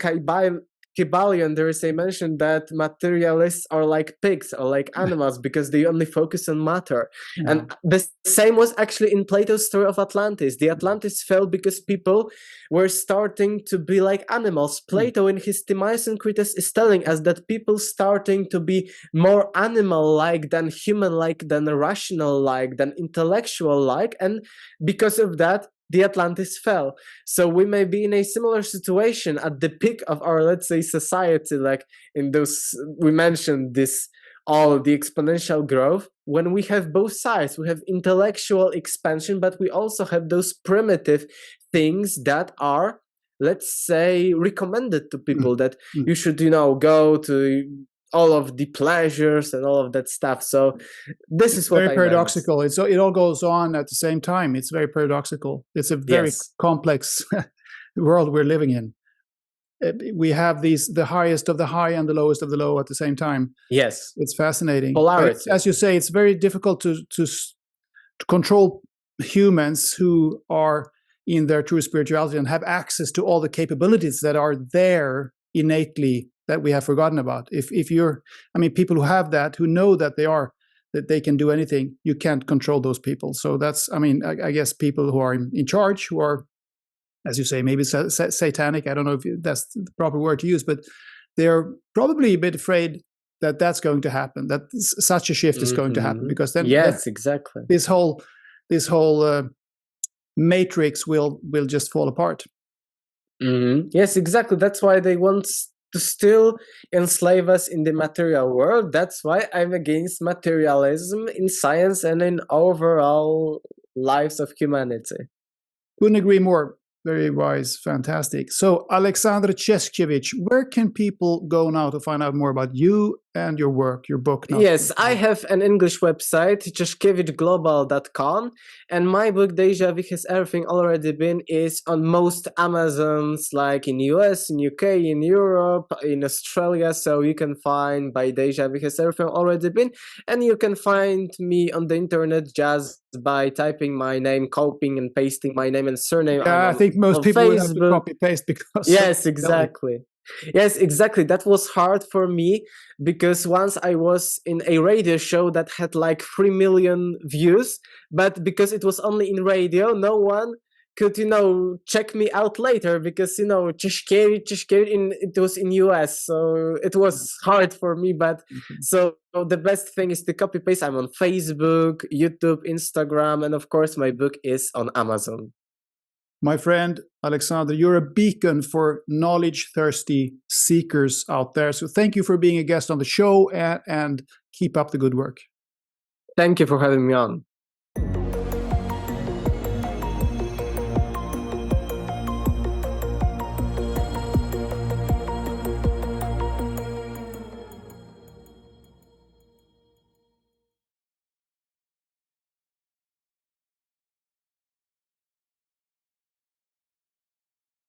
Kybalion there is a mention that materialists are like pigs or like animals because they only focus on matter. Yeah. And the same was actually in Plato's story of Atlantis. The Atlantis fell because people were starting to be like animals. Plato in his Timaeus and Critias is telling us that people starting to be more animal-like than human-like, than rational-like, than intellectual-like, and because of that the Atlantis fell. So we may be in a similar situation at the peak of our, let's say, society, like in those, we mentioned this, all the exponential growth, when we have both sides. We have intellectual expansion, but we also have those primitive things that are, let's say, recommended to people, that you should, go to all of the pleasures and all of that stuff. So this is what very paradoxical. It all goes on at the same time. It's very paradoxical. It's a very complex world we're living in. We have the highest of the high and the lowest of the low at the same time. Yes, it's fascinating. Polarity. As you say, it's very difficult to control humans who are in their true spirituality and have access to all the capabilities that are there innately, that we have forgotten about. If you're, people who have that, who know that they can do anything, you can't control those people. So that's, I guess people who are in charge, who are, as you say, maybe satanic. I don't know if that's the proper word to use, but they're probably a bit afraid that that's going to happen, that such a shift is going to happen, because then exactly, this whole matrix will just fall apart. Yes, exactly. That's why they want to still enslave us in the material world. That's why I'm against materialism in science and in overall lives of humanity. Couldn't agree more. Very wise, fantastic. So, Aleksander Czeszkiewicz, where can people go now to find out more about you and your work, your book? Yes, I have an English website, czeszkiewiczglobal.com, and my book, Deja Vu Has Everything Already Been, is on most Amazons, like in US, in UK, in Europe, in Australia, so you can find by Deja Vu Has Everything Already Been, and you can find me on the internet just by typing my name, copying and pasting my name and surname. I think most people would have to copy-paste because... Yes, exactly. Yes, exactly. That was hard for me, because once I was in a radio show that had like 3 million views, but because it was only in radio, no one could, check me out later, because, Czeszkiewicz, it was in US, so it was hard for me. But so the best thing is to copy paste. I'm on Facebook, YouTube, Instagram, and of course my book is on Amazon. My friend Aleksander, you're a beacon for knowledge-thirsty seekers out there. So thank you for being a guest on the show, and keep up the good work. Thank you for having me on.